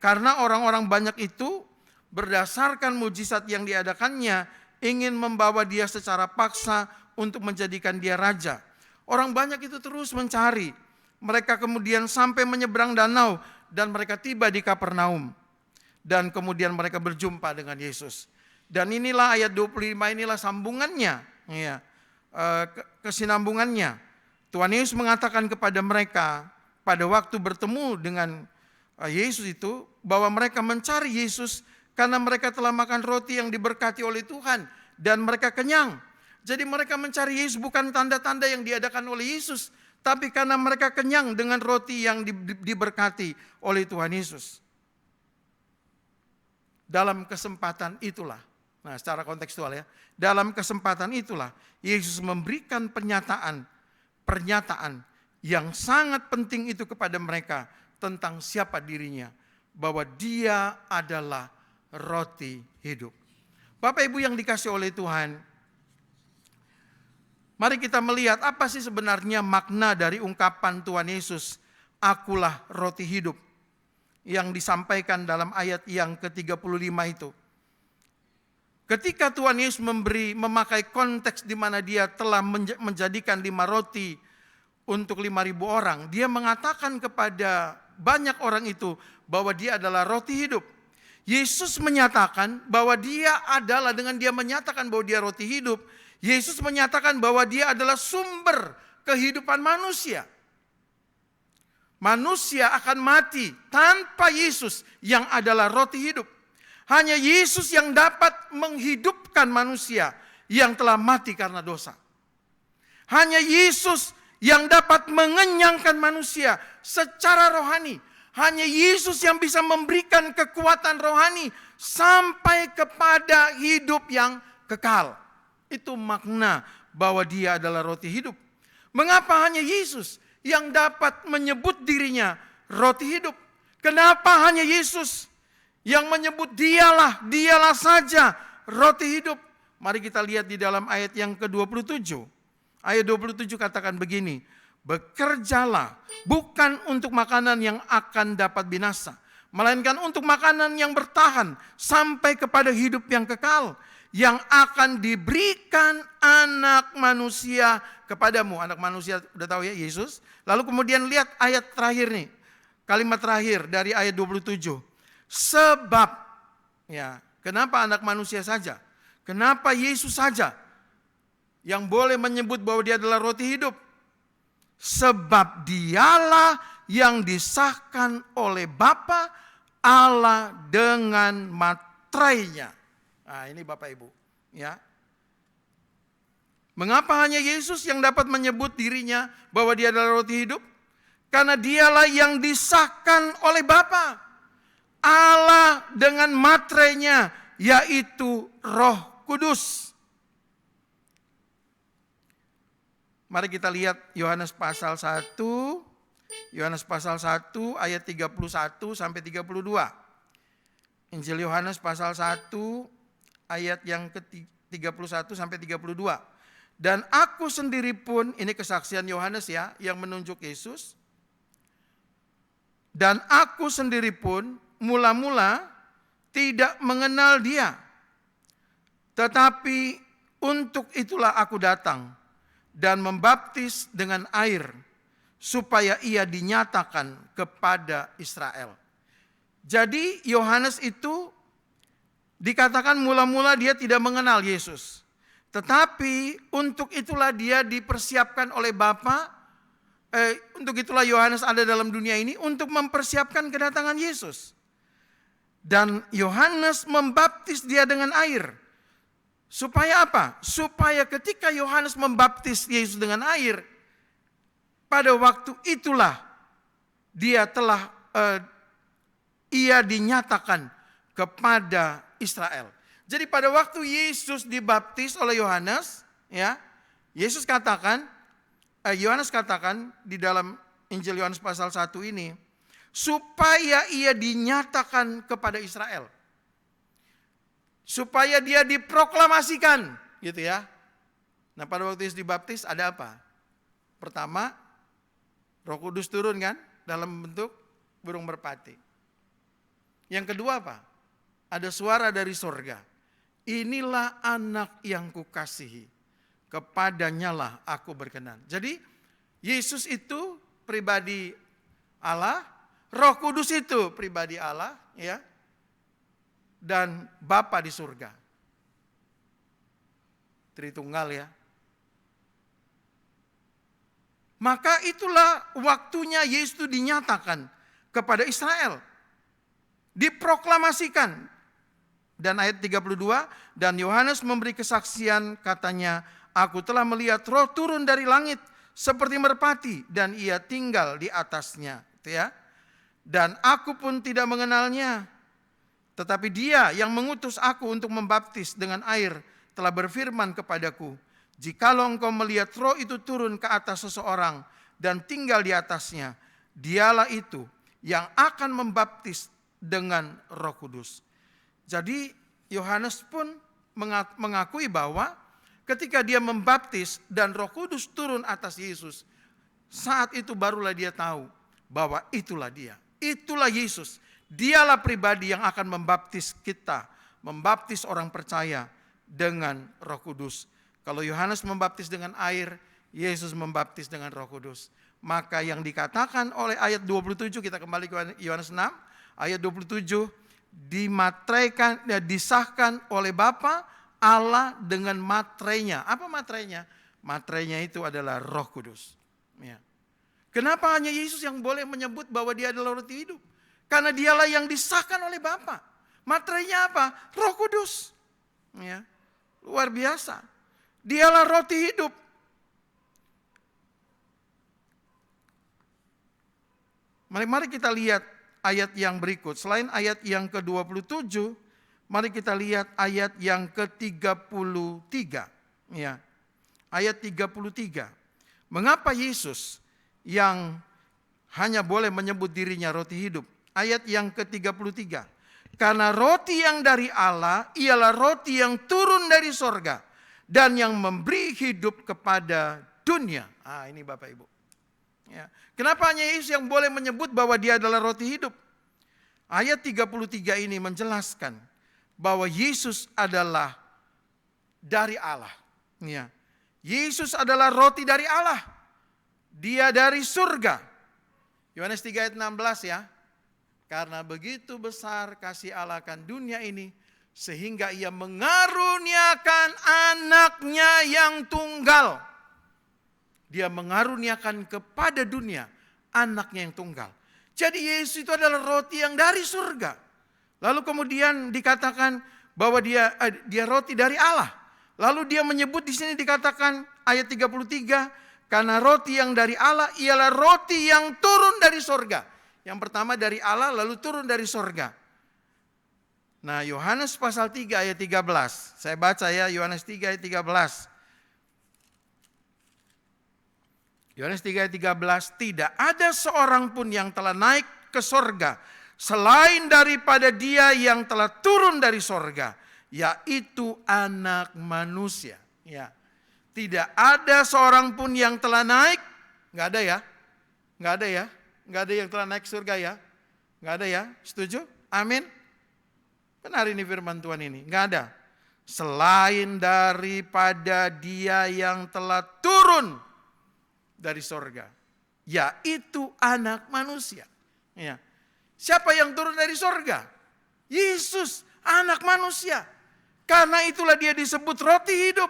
karena orang-orang banyak itu berdasarkan mujizat yang diadakannya ingin membawa dia secara paksa untuk menjadikan dia raja. Orang banyak itu terus mencari. Mereka kemudian sampai menyeberang danau dan mereka tiba di Kapernaum. Dan kemudian mereka berjumpa dengan Yesus. Dan inilah ayat 25, inilah sambungannya, ya, kesinambungannya. Tuhan Yesus mengatakan kepada mereka pada waktu bertemu dengan Yesus itu, bahwa mereka mencari Yesus karena mereka telah makan roti yang diberkati oleh Tuhan dan mereka kenyang. Jadi mereka mencari Yesus bukan tanda-tanda yang diadakan oleh Yesus, tapi karena mereka kenyang dengan roti yang diberkati oleh Tuhan Yesus. Dalam kesempatan itulah, nah secara kontekstual ya, dalam kesempatan itulah Yesus memberikan pernyataan yang sangat penting itu kepada mereka tentang siapa dirinya, bahwa dia adalah roti hidup. Bapak Ibu yang dikasihi oleh Tuhan, mari kita melihat apa sih sebenarnya makna dari ungkapan Tuhan Yesus, akulah roti hidup, yang disampaikan dalam ayat yang ke-35 itu. Ketika Tuhan Yesus memakai konteks di mana dia telah menjadikan 5 roti untuk 5.000 orang, dia mengatakan kepada banyak orang itu bahwa dia adalah roti hidup. Yesus menyatakan bahwa dia adalah, dengan dia menyatakan bahwa dia roti hidup, Yesus menyatakan bahwa dia adalah sumber kehidupan manusia. Manusia akan mati tanpa Yesus yang adalah roti hidup. Hanya Yesus yang dapat menghidupkan manusia yang telah mati karena dosa. Hanya Yesus yang dapat mengenyangkan manusia secara rohani. Hanya Yesus yang bisa memberikan kekuatan rohani sampai kepada hidup yang kekal. Itu makna bahwa dia adalah roti hidup. Mengapa hanya Yesus yang dapat menyebut dirinya roti hidup? Kenapa hanya Yesus yang menyebut dialah saja roti hidup? Mari kita lihat di dalam ayat yang ke-27. Ayat 27 katakan begini, bekerjalah bukan untuk makanan yang akan dapat binasa, melainkan untuk makanan yang bertahan sampai kepada hidup yang kekal, yang akan diberikan anak manusia kepadamu. Anak manusia udah tahu ya, Yesus. Lalu kemudian lihat ayat terakhir nih, kalimat terakhir dari ayat 27. Sebab, ya, kenapa anak manusia saja? Kenapa Yesus saja yang boleh menyebut bahwa dia adalah roti hidup? Sebab dialah yang disahkan oleh Bapa Allah dengan materainya. Nah, ini Bapak Ibu, ya. Mengapa hanya Yesus yang dapat menyebut dirinya bahwa dia adalah roti hidup? Karena dialah yang disahkan oleh Bapa Allah dengan materainya, yaitu Roh Kudus. Mari kita lihat Yohanes pasal 1. Yohanes pasal 1 ayat 31 sampai 32. Injil Yohanes pasal 1 ayat yang ke-31 sampai 32. Dan aku sendiri pun, ini kesaksian Yohanes ya, yang menunjuk Yesus. Dan aku sendiri pun mula-mula tidak mengenal dia. Tetapi untuk itulah aku datang dan membaptis dengan air, supaya ia dinyatakan kepada Israel. Jadi Yohanes itu dikatakan mula-mula dia tidak mengenal Yesus. Tetapi untuk itulah dia dipersiapkan oleh Bapa. Untuk itulah Yohanes ada dalam dunia ini untuk mempersiapkan kedatangan Yesus. Dan Yohanes membaptis dia dengan air. Supaya apa? Supaya ketika Yohanes membaptis Yesus dengan air, pada waktu itulah ia dinyatakan kepada Israel. Jadi pada waktu Yesus dibaptis oleh Yohanes, ya, Yohanes katakan di dalam Injil Yohanes pasal 1 ini, supaya ia dinyatakan kepada Israel. Supaya dia diproklamasikan, gitu ya. Nah, pada waktu Yesus dibaptis ada apa? Pertama, Roh Kudus turun kan dalam bentuk burung merpati. Yang kedua apa? Ada suara dari sorga. Inilah anak yang kukasihi, kepadanyalah aku berkenan. Jadi Yesus itu pribadi Allah, Roh Kudus itu pribadi Allah, ya. Dan Bapa di surga. Tritunggal ya. Maka itulah waktunya Yesus itu dinyatakan kepada Israel. Diproklamasikan. Dan ayat 32, dan Yohanes memberi kesaksian, katanya, aku telah melihat roh turun dari langit seperti merpati dan ia tinggal di atasnya. Itu ya. Dan aku pun tidak mengenalnya. Tetapi dia yang mengutus aku untuk membaptis dengan air telah berfirman kepadaku, jikalau engkau melihat roh itu turun ke atas seseorang dan tinggal di atasnya, dialah itu yang akan membaptis dengan Roh Kudus. Jadi Yohanes pun mengakui bahwa ketika dia membaptis dan Roh Kudus turun atas Yesus, saat itu barulah dia tahu bahwa itulah dia, itulah Yesus. Dialah pribadi yang akan membaptis kita, membaptis orang percaya dengan Roh Kudus. Kalau Yohanes membaptis dengan air, Yesus membaptis dengan Roh Kudus. Maka yang dikatakan oleh ayat 27, kita kembali ke Yohanes 6, ayat 27, dimateraikan, disahkan oleh Bapa Allah dengan materainya. Apa materainya? Materainya itu adalah Roh Kudus. Ya. Kenapa hanya Yesus yang boleh menyebut bahwa dia adalah roti hidup? Karena dialah yang disahkan oleh Bapa. Materainya apa? Roh Kudus. Ya. Luar biasa. Dialah roti hidup. Mari kita lihat ayat yang berikut. Selain ayat yang ke-27, mari kita lihat ayat yang ke-33. Ya. Ayat 33. Mengapa Yesus yang hanya boleh menyebut dirinya roti hidup? Ayat yang ke-33. Karena roti yang dari Allah ialah roti yang turun dari sorga dan yang memberi hidup kepada dunia. Ini Bapak Ibu. Ya. Kenapa hanya Yesus yang boleh menyebut bahwa dia adalah roti hidup? Ayat 33 ini menjelaskan bahwa Yesus adalah dari Allah. Ya. Yesus adalah roti dari Allah. Dia dari surga. Yohanes 3 ayat 16 ya. Karena begitu besar kasih Allah akan dunia ini, sehingga ia mengaruniakan anaknya yang tunggal. Dia mengaruniakan kepada dunia anaknya yang tunggal. Jadi Yesus itu adalah roti yang dari surga. Lalu kemudian dikatakan bahwa dia roti dari Allah. Lalu dia menyebut di sini dikatakan ayat 33, karena roti yang dari Allah ialah roti yang turun dari surga. Yang pertama dari Allah lalu turun dari sorga. Nah Yohanes pasal 3 ayat 13. Saya baca ya Yohanes 3 ayat 13. Yohanes 3 ayat 13, tidak ada seorang pun yang telah naik ke sorga selain daripada Dia yang telah turun dari sorga, yaitu Anak Manusia. Ya. Tidak ada seorang pun yang telah naik, nggak ada ya, nggak ada ya, nggak ada yang telah naik ke surga ya, nggak ada ya, setuju? Amin. Benar ini firman Tuhan ini, nggak ada. Selain daripada Dia yang telah turun dari sorga, yaitu Anak Manusia. Ya. Siapa yang turun dari sorga? Yesus, Anak Manusia. Karena itulah Dia disebut roti hidup.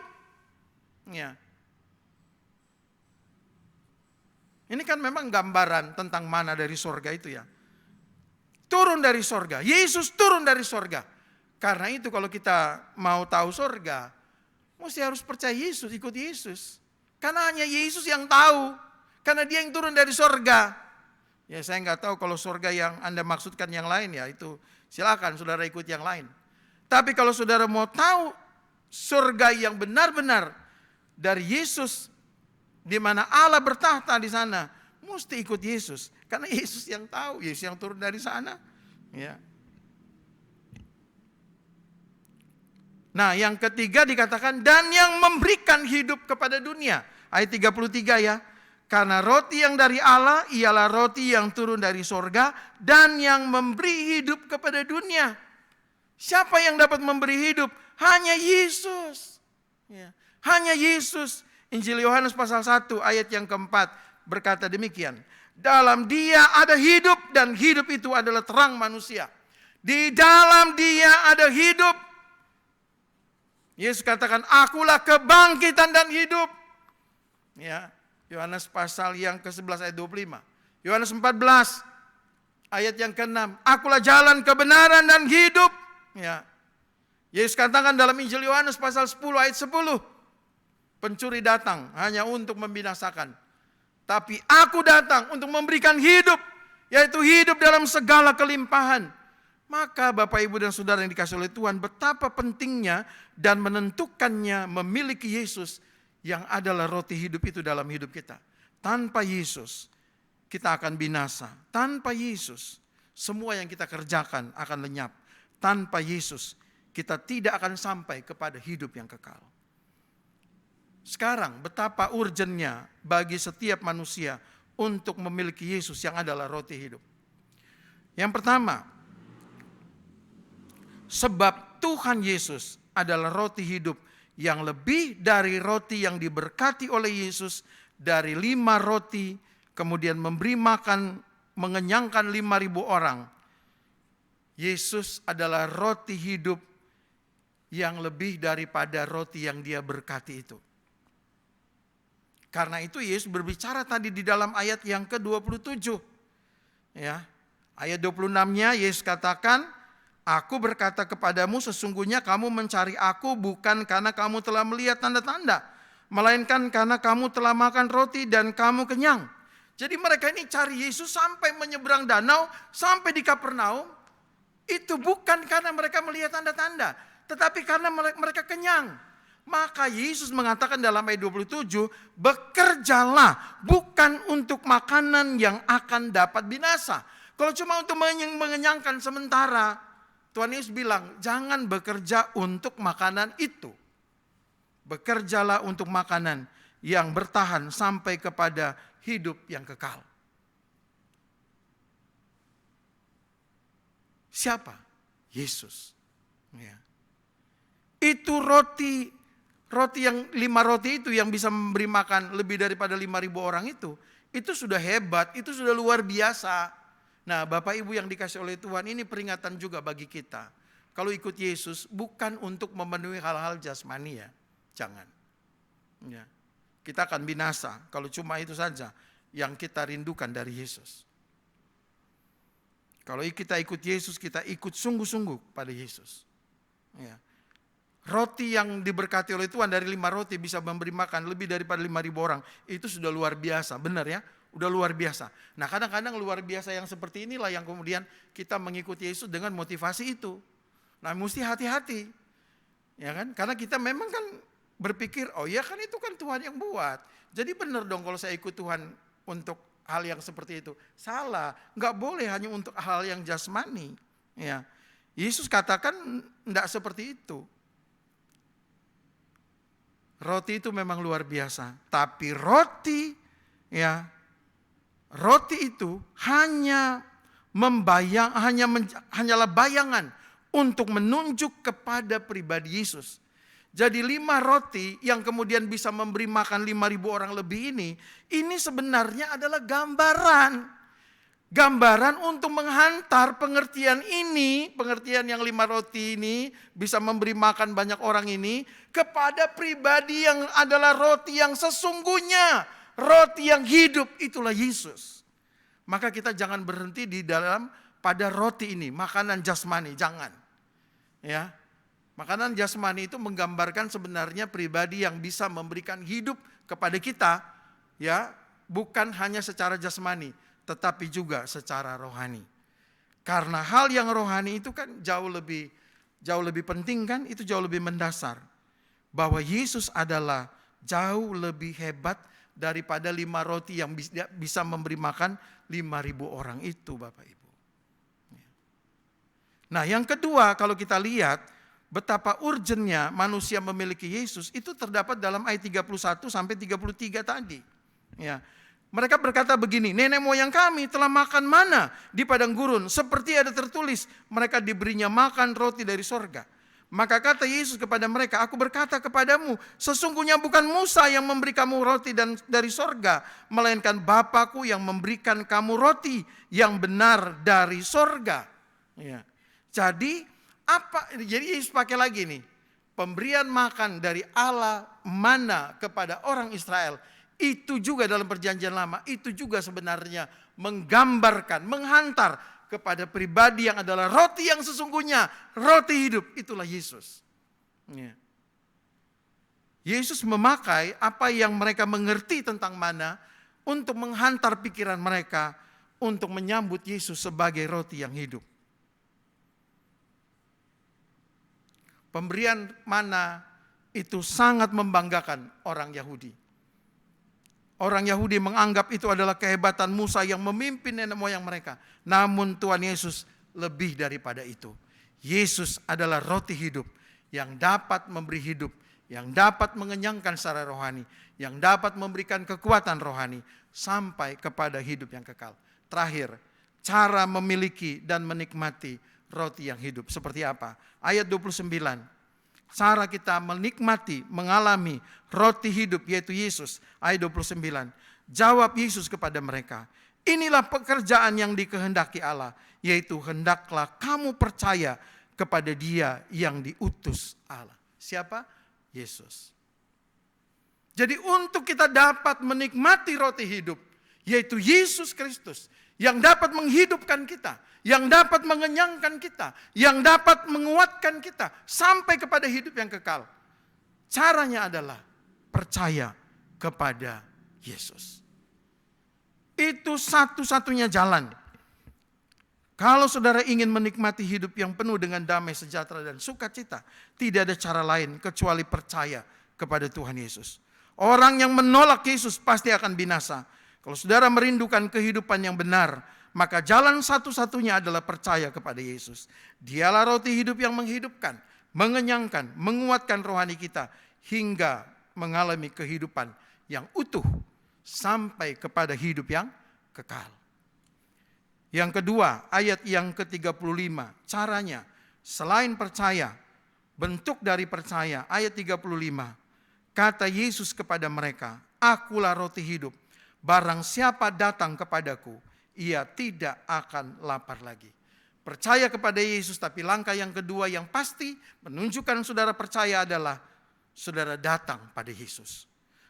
Ya. Ini kan memang gambaran tentang mana dari sorga itu ya. Turun dari sorga, Yesus turun dari sorga. Karena itu kalau kita mau tahu sorga, mesti harus percaya Yesus, ikut Yesus. Karena hanya Yesus yang tahu, karena Dia yang turun dari sorga. Ya saya nggak tahu kalau sorga yang Anda maksudkan yang lain ya, itu silakan saudara ikut yang lain. Tapi kalau saudara mau tahu sorga yang benar-benar dari Yesus, di mana Allah bertahta di sana, mesti ikut Yesus. Karena Yesus yang tahu, Yesus yang turun dari sana. Ya. Nah yang ketiga dikatakan, dan yang memberikan hidup kepada dunia. Ayat 33 ya. Karena roti yang dari Allah ialah roti yang turun dari sorga dan yang memberi hidup kepada dunia. Siapa yang dapat memberi hidup? Hanya Yesus. Ya. Hanya Yesus. Injil Yohanes pasal 1 ayat yang keempat berkata demikian. Dalam Dia ada hidup dan hidup itu adalah terang manusia. Di dalam Dia ada hidup. Yesus katakan, akulah kebangkitan dan hidup. Ya, Yohanes pasal yang ke-11 ayat 25. Yohanes 14 ayat yang ke-6. Akulah jalan kebenaran dan hidup. Ya. Yesus katakan dalam Injil Yohanes pasal 10 ayat 10. Pencuri datang hanya untuk membinasakan. Tapi aku datang untuk memberikan hidup. Yaitu hidup dalam segala kelimpahan. Maka Bapak Ibu dan Saudara yang dikasihi oleh Tuhan, betapa pentingnya dan menentukannya memiliki Yesus yang adalah roti hidup itu dalam hidup kita. Tanpa Yesus kita akan binasa. Tanpa Yesus semua yang kita kerjakan akan lenyap. Tanpa Yesus kita tidak akan sampai kepada hidup yang kekal. Sekarang betapa urgennya bagi setiap manusia untuk memiliki Yesus yang adalah roti hidup. Yang pertama, sebab Tuhan Yesus adalah roti hidup yang lebih dari roti yang diberkati oleh Yesus dari 5 roti, kemudian memberi makan, mengenyangkan 5.000 orang. Yesus adalah roti hidup yang lebih daripada roti yang Dia berkati itu. Karena itu Yesus berbicara tadi di dalam ayat yang ke-27. Ya. Ayat 26-nya Yesus katakan, aku berkata kepadamu sesungguhnya kamu mencari aku bukan karena kamu telah melihat tanda-tanda, melainkan karena kamu telah makan roti dan kamu kenyang. Jadi mereka ini cari Yesus sampai menyeberang danau, sampai di Kapernaum. Itu bukan karena mereka melihat tanda-tanda, tetapi karena mereka kenyang. Maka Yesus mengatakan dalam ayat 27, bekerjalah bukan untuk makanan yang akan dapat binasa. Kalau cuma untuk mengenyangkan sementara, Tuhan Yesus bilang, jangan bekerja untuk makanan itu. Bekerjalah untuk makanan yang bertahan sampai kepada hidup yang kekal. Siapa? Yesus. Ya. Itu roti yang 5 roti itu yang bisa memberi makan lebih daripada 5.000 orang itu sudah hebat, itu sudah luar biasa. Nah Bapak Ibu yang dikasih oleh Tuhan, ini peringatan juga bagi kita. Kalau ikut Yesus bukan untuk memenuhi hal-hal jasmani ya, jangan. Ya. Kita akan binasa kalau cuma itu saja yang kita rindukan dari Yesus. Kalau kita ikut Yesus, kita ikut sungguh-sungguh pada Yesus. Ya. Roti yang diberkati oleh Tuhan dari 5 roti bisa memberi makan lebih daripada 5.000 orang. Itu sudah luar biasa, benar ya? Udah luar biasa. Nah kadang-kadang luar biasa yang seperti inilah yang kemudian kita mengikuti Yesus dengan motivasi itu. Nah mesti hati-hati. Ya kan? Karena kita memang kan berpikir, oh ya kan itu kan Tuhan yang buat. Jadi benar dong kalau saya ikut Tuhan untuk hal yang seperti itu. Salah, nggak boleh hanya untuk hal yang jasmani. Ya, Yesus katakan enggak seperti itu. Roti itu memang luar biasa, tapi roti itu hanyalah bayangan untuk menunjuk kepada pribadi Yesus. Jadi 5 roti yang kemudian bisa memberi makan 5.000 orang lebih ini sebenarnya adalah gambaran untuk menghantar pengertian yang 5 roti ini bisa memberi makan banyak orang ini kepada pribadi yang adalah roti yang sesungguhnya, roti yang hidup, itulah Yesus. Maka kita jangan berhenti di dalam pada roti ini, makanan jasmani, jangan. Ya. Makanan jasmani itu menggambarkan sebenarnya pribadi yang bisa memberikan hidup kepada kita, ya, bukan hanya secara jasmani, tetapi juga secara rohani. Karena hal yang rohani itu kan jauh lebih penting kan, itu jauh lebih mendasar. Bahwa Yesus adalah jauh lebih hebat daripada 5 roti yang bisa memberi makan 5.000 orang itu, Bapak Ibu. Nah, yang kedua kalau kita lihat betapa urgennya manusia memiliki Yesus itu terdapat dalam ayat 31 sampai 33 tadi. Ya. Mereka berkata begini, nenek moyang kami telah makan mana di padang gurun, seperti ada tertulis, mereka diberinya makan roti dari sorga. Maka kata Yesus kepada mereka, aku berkata kepadamu, sesungguhnya bukan Musa yang memberi kamu roti dari sorga, melainkan Bapakku yang memberikan kamu roti yang benar dari sorga. Ya. Jadi Yesus pakai lagi nih, pemberian makan dari Allah mana kepada orang Israel, itu juga dalam perjanjian lama, itu juga sebenarnya menggambarkan, menghantar kepada pribadi yang adalah roti yang sesungguhnya, roti hidup, itulah Yesus. Ya. Yesus memakai apa yang mereka mengerti tentang mana untuk menghantar pikiran mereka untuk menyambut Yesus sebagai roti yang hidup. Pemberian mana itu sangat membanggakan orang Yahudi. Orang Yahudi menganggap itu adalah kehebatan Musa yang memimpin nenek moyang mereka. Namun Tuhan Yesus lebih daripada itu. Yesus adalah roti hidup yang dapat memberi hidup, yang dapat mengenyangkan secara rohani, yang dapat memberikan kekuatan rohani sampai kepada hidup yang kekal. Terakhir, cara memiliki dan menikmati roti yang hidup seperti apa? Ayat 29. Cara kita menikmati, mengalami roti hidup yaitu Yesus. Ayat 29. Jawab Yesus kepada mereka, inilah pekerjaan yang dikehendaki Allah, yaitu hendaklah kamu percaya kepada Dia yang diutus Allah. Siapa? Yesus. Jadi untuk kita dapat menikmati roti hidup, yaitu Yesus Kristus, yang dapat menghidupkan kita, yang dapat mengenyangkan kita, yang dapat menguatkan kita sampai kepada hidup yang kekal. Caranya adalah percaya kepada Yesus. Itu satu-satunya jalan. Kalau saudara ingin menikmati hidup yang penuh dengan damai, sejahtera, dan sukacita, tidak ada cara lain kecuali percaya kepada Tuhan Yesus. Orang yang menolak Yesus pasti akan binasa. Kalau saudara merindukan kehidupan yang benar, maka jalan satu-satunya adalah percaya kepada Yesus. Dialah roti hidup yang menghidupkan, mengenyangkan, menguatkan rohani kita, hingga mengalami kehidupan yang utuh, sampai kepada hidup yang kekal. Yang kedua, ayat yang ke-35, caranya selain percaya, bentuk dari percaya, ayat 35, kata Yesus kepada mereka, akulah roti hidup, barang siapa datang kepadaku, ia tidak akan lapar lagi. Percaya kepada Yesus, tapi langkah yang kedua yang pasti menunjukkan saudara percaya adalah saudara datang pada Yesus.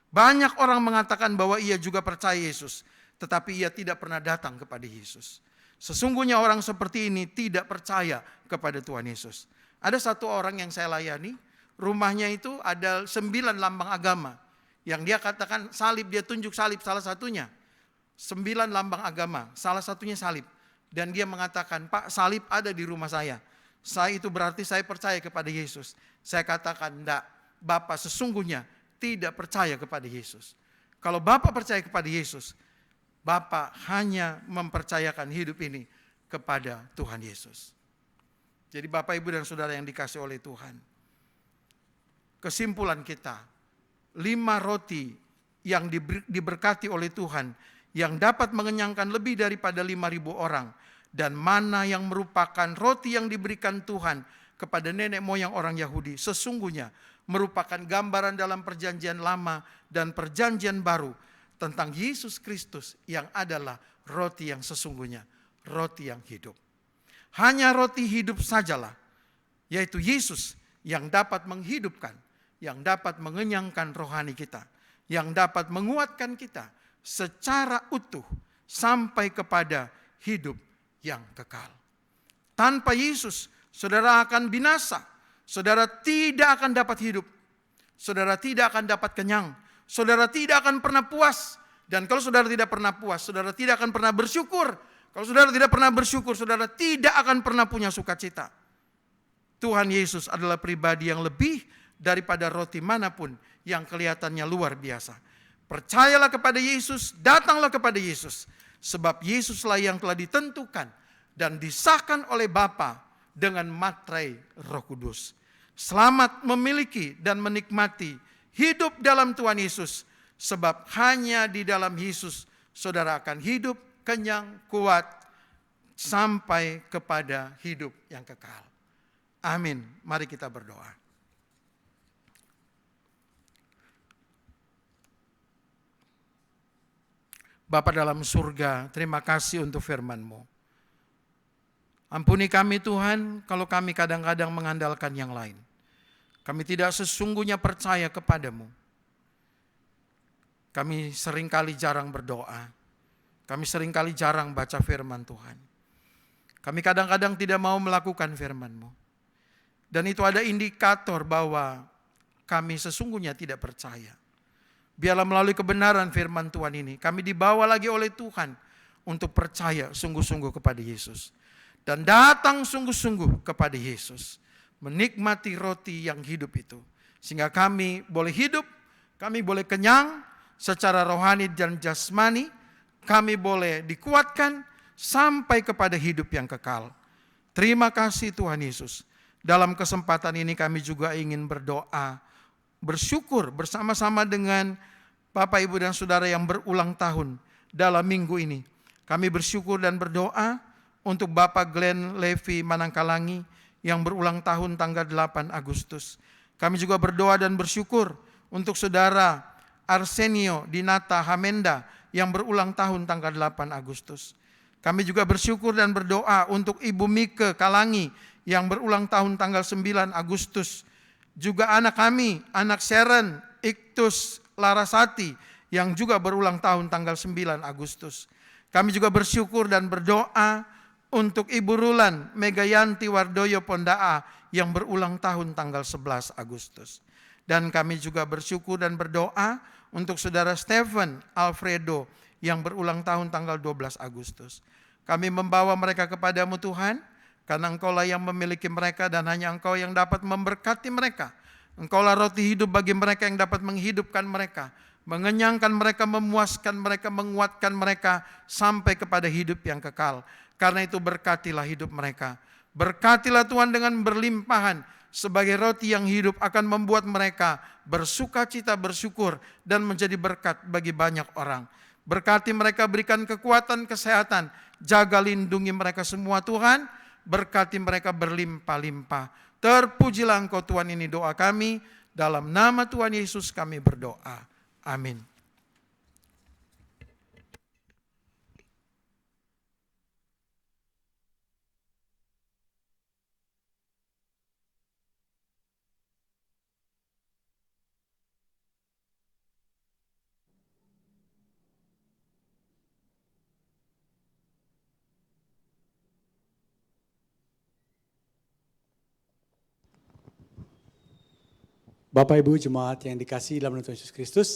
Banyak orang mengatakan bahwa ia juga percaya Yesus, tetapi ia tidak pernah datang kepada Yesus. Sesungguhnya orang seperti ini tidak percaya kepada Tuhan Yesus. Ada satu orang yang saya layani, rumahnya itu ada 9 lambang agama. Yang dia katakan salib, dia tunjuk salib salah satunya. 9 lambang agama, salah satunya salib. Dan dia mengatakan, Pak, salib ada di rumah saya. Saya itu berarti saya percaya kepada Yesus. Saya katakan, enggak, Bapak sesungguhnya tidak percaya kepada Yesus. Kalau Bapak percaya kepada Yesus, Bapak hanya mempercayakan hidup ini kepada Tuhan Yesus. Jadi Bapak, Ibu, dan Saudara yang dikasihi oleh Tuhan, kesimpulan kita, 5 roti yang diberkati oleh Tuhan, yang dapat mengenyangkan lebih daripada 5.000 orang, dan mana yang merupakan roti yang diberikan Tuhan kepada nenek moyang orang Yahudi, sesungguhnya merupakan gambaran dalam perjanjian lama dan perjanjian baru tentang Yesus Kristus yang adalah roti yang sesungguhnya, roti yang hidup. Hanya roti hidup sajalah, yaitu Yesus, yang dapat menghidupkan, yang dapat mengenyangkan rohani kita, yang dapat menguatkan kita secara utuh sampai kepada hidup yang kekal. Tanpa Yesus, saudara akan binasa. Saudara tidak akan dapat hidup. Saudara tidak akan dapat kenyang. Saudara tidak akan pernah puas. Dan kalau saudara tidak pernah puas, saudara tidak akan pernah bersyukur. Kalau saudara tidak pernah bersyukur, saudara tidak akan pernah punya sukacita. Tuhan Yesus adalah pribadi yang lebih daripada roti manapun yang kelihatannya luar biasa. Percayalah kepada Yesus, datanglah kepada Yesus. Sebab Yesuslah yang telah ditentukan dan disahkan oleh Bapa dengan materai Roh Kudus. Selamat memiliki dan menikmati hidup dalam Tuhan Yesus. Sebab hanya di dalam Yesus saudara akan hidup kenyang, kuat, sampai kepada hidup yang kekal. Amin. Mari kita berdoa. Bapa dalam surga, terima kasih untuk firman-Mu. Ampuni kami Tuhan, kalau kami kadang-kadang mengandalkan yang lain. Kami tidak sesungguhnya percaya kepadamu. Kami seringkali jarang berdoa. Kami seringkali jarang baca firman Tuhan. Kami kadang-kadang tidak mau melakukan firman-Mu. Dan itu ada indikator bahwa kami sesungguhnya tidak percaya. Biarlah melalui kebenaran firman Tuhan ini, kami dibawa lagi oleh Tuhan untuk percaya sungguh-sungguh kepada Yesus. Dan datang sungguh-sungguh kepada Yesus. Menikmati roti yang hidup itu. Sehingga kami boleh hidup, kami boleh kenyang secara rohani dan jasmani. Kami boleh dikuatkan sampai kepada hidup yang kekal. Terima kasih Tuhan Yesus. Dalam kesempatan ini kami juga ingin berdoa, bersyukur bersama-sama dengan Bapak, Ibu, dan Saudara yang berulang tahun dalam minggu ini. Kami bersyukur dan berdoa untuk Bapak Glenn Levi Manangkalangi yang berulang tahun tanggal 8 Agustus. Kami juga berdoa dan bersyukur untuk Saudara Arsenio Dinata Hamenda yang berulang tahun tanggal 8 Agustus. Kami juga bersyukur dan berdoa untuk Ibu Mike Kalangi yang berulang tahun tanggal 9 Agustus. Juga anak kami, anak Sharon Iktus Larasati yang juga berulang tahun tanggal 9 Agustus. Kami juga bersyukur dan berdoa untuk Ibu Rulan Megayanti Wardoyo Pondaa yang berulang tahun tanggal 11 Agustus. Dan kami juga bersyukur dan berdoa untuk Saudara Stephen Alfredo yang berulang tahun tanggal 12 Agustus. Kami membawa mereka kepadamu Tuhan, karena Engkaulah yang memiliki mereka dan hanya Engkau yang dapat memberkati mereka. Engkaulah roti hidup bagi mereka yang dapat menghidupkan mereka, mengenyangkan mereka, memuaskan mereka, menguatkan mereka sampai kepada hidup yang kekal. Karena itu berkatilah hidup mereka. Berkatilah Tuhan dengan berlimpahan sebagai roti yang hidup akan membuat mereka bersukacita, bersyukur dan menjadi berkat bagi banyak orang. Berkati mereka, berikan kekuatan, kesehatan, jaga lindungi mereka semua Tuhan. Berkati mereka berlimpah-limpah. Terpujilah Engkau Tuhan, ini doa kami. Dalam nama Tuhan Yesus kami berdoa. Amin. Bapak Ibu Jemaat yang dikasihi dalam nama Tuhan Yesus Kristus,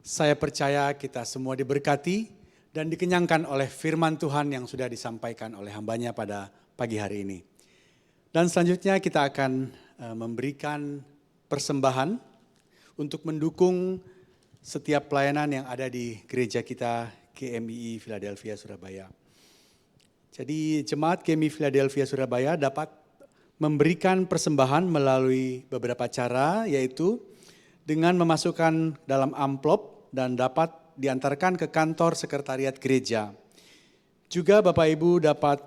saya percaya kita semua diberkati dan dikenyangkan oleh firman Tuhan yang sudah disampaikan oleh hambanya pada pagi hari ini. Dan selanjutnya kita akan memberikan persembahan untuk mendukung setiap pelayanan yang ada di gereja kita GMI Philadelphia Surabaya. Jadi jemaat GMI Philadelphia Surabaya dapat memberikan persembahan melalui beberapa cara, yaitu dengan memasukkan dalam amplop dan dapat diantarkan ke kantor sekretariat gereja. Juga Bapak Ibu dapat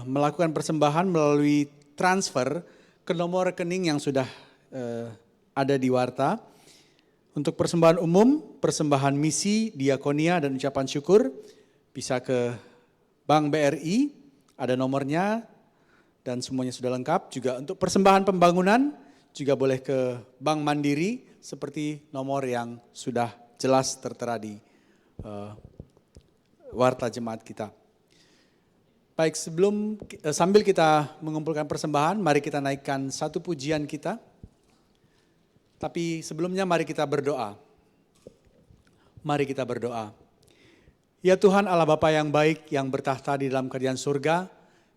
melakukan persembahan melalui transfer ke nomor rekening yang sudah ada di warta. Untuk persembahan umum, persembahan misi, diakonia, dan ucapan syukur bisa ke Bank BRI, ada nomornya dan semuanya sudah lengkap. Juga untuk persembahan pembangunan juga boleh ke Bank Mandiri seperti nomor yang sudah jelas tertera di warta jemaat kita. Baik, sambil kita mengumpulkan persembahan, mari kita naikkan satu pujian kita. Tapi sebelumnya mari kita berdoa. Mari kita berdoa. Ya Tuhan Allah Bapa yang baik yang bertahta di dalam kerajaan surga,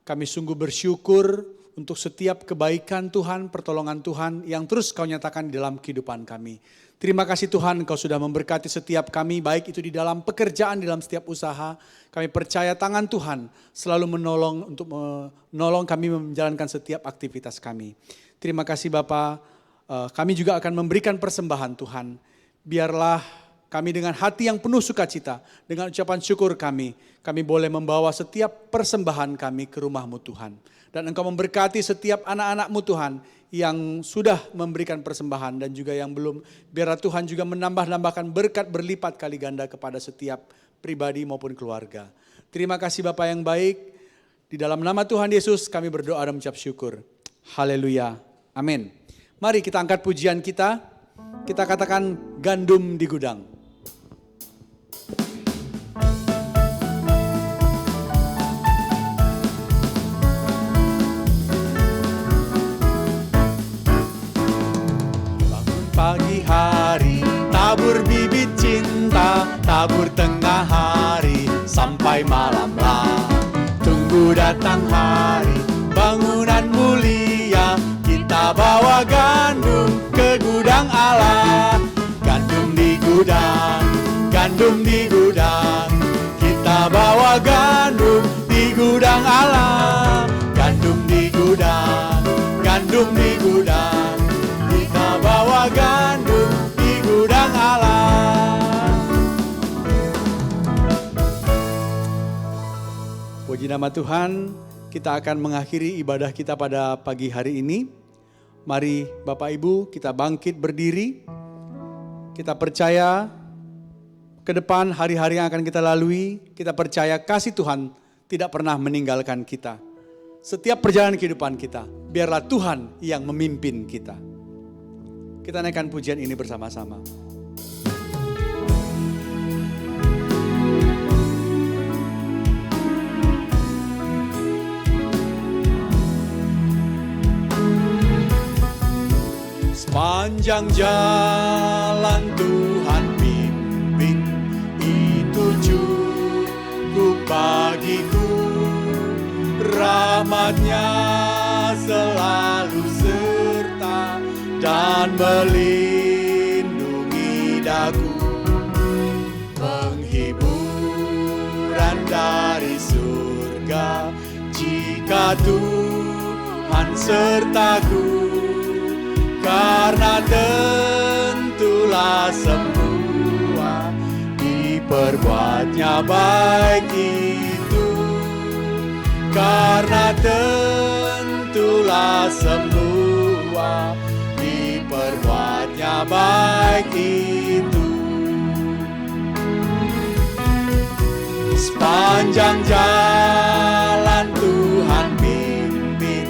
kami sungguh bersyukur untuk setiap kebaikan Tuhan, pertolongan Tuhan yang terus Kau nyatakan di dalam kehidupan kami. Terima kasih Tuhan, Kau sudah memberkati setiap kami, baik itu di dalam pekerjaan, di dalam setiap usaha. Kami percaya tangan Tuhan selalu menolong kami menjalankan setiap aktivitas kami. Terima kasih Bapa. Kami juga akan memberikan persembahan Tuhan. Biarlah kami dengan hati yang penuh sukacita, dengan ucapan syukur kami boleh membawa setiap persembahan kami ke rumah-Mu Tuhan. Dan Engkau memberkati setiap anak-anak-Mu Tuhan yang sudah memberikan persembahan dan juga yang belum. Biarlah Tuhan juga menambahkan berkat berlipat kali ganda kepada setiap pribadi maupun keluarga. Terima kasih Bapa yang baik. Di dalam nama Tuhan Yesus kami berdoa dan mengucap syukur. Haleluya. Amin. Mari kita angkat pujian kita katakan gandum di gudang. Bangun pagi hari, tabur bibit cinta, tabur tengah hari, sampai malamlah. Tunggu datang hari, bangunan mulia, kita bawa gandum ke gudang Allah. Gandum di gudang, gandum di gudang. Kita bawa gandum di gudang Allah. Gandum di gudang, gandum di gudang. Kita bawa gandum di gudang Allah. Puji nama Tuhan, kita akan mengakhiri ibadah kita pada pagi hari ini. Mari Bapak Ibu kita bangkit berdiri. Kita percaya ke depan hari-hari yang akan kita lalui. Kita percaya kasih Tuhan tidak pernah meninggalkan kita. Setiap perjalanan kehidupan kita, biarlah Tuhan yang memimpin kita. Kita naikkan pujian ini bersama-sama. Sepanjang jalan Tuhan pimpin, itu cukup bagiku. Rahmat-Nya selalu serta dan melindungi daku. Penghiburan dari surga jika Tuhan sertaku. Karena tentulah semua diperbuatnya baik itu. Karena tentulah semua diperbuatnya baik itu. Sepanjang jalan Tuhan pimpin,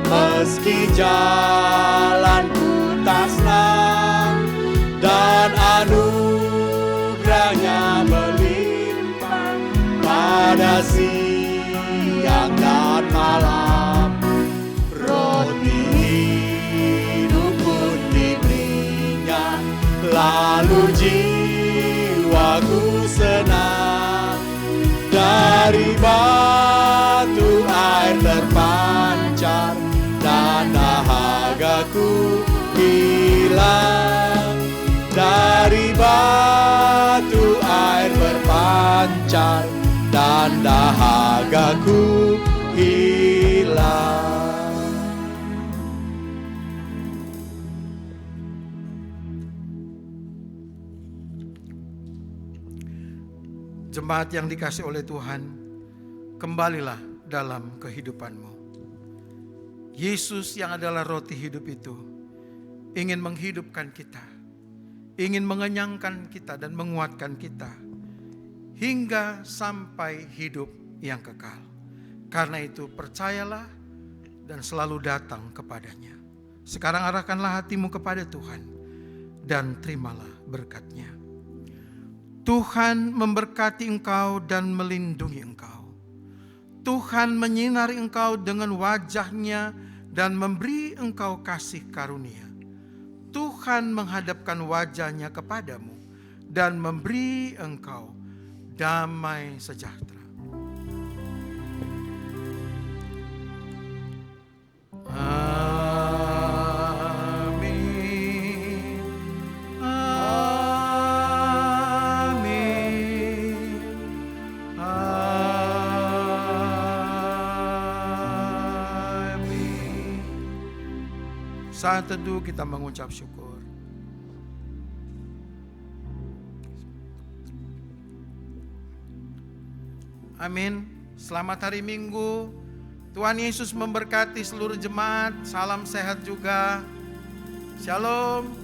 meski jalanku tak senang, dan anugerah-Nya melimpah pada siang dan malam. Roti hidup pun diberinya, lalu jiwaku senang. Dari batu air terpancar dan dahagaku dosaku hilang. Jemaat yang dikasih oleh Tuhan, kembalilah dalam kehidupanmu. Yesus yang adalah roti hidup itu ingin menghidupkan kita, ingin mengenyangkan kita dan menguatkan kita hingga sampai hidup yang kekal. Karena itu percayalah dan selalu datang kepadanya. Sekarang arahkanlah hatimu kepada Tuhan dan terimalah berkat-Nya. Tuhan memberkati engkau dan melindungi engkau. Tuhan menyinari engkau dengan wajah-Nya dan memberi engkau kasih karunia. Tuhan menghadapkan wajah-Nya kepadamu dan memberi engkau damai sejahtera. Amin. Amin. Amin. Saat teduh kita mengucap syukur. Amin. Selamat hari Minggu. Tuhan Yesus memberkati seluruh jemaat. Salam sehat juga. Shalom.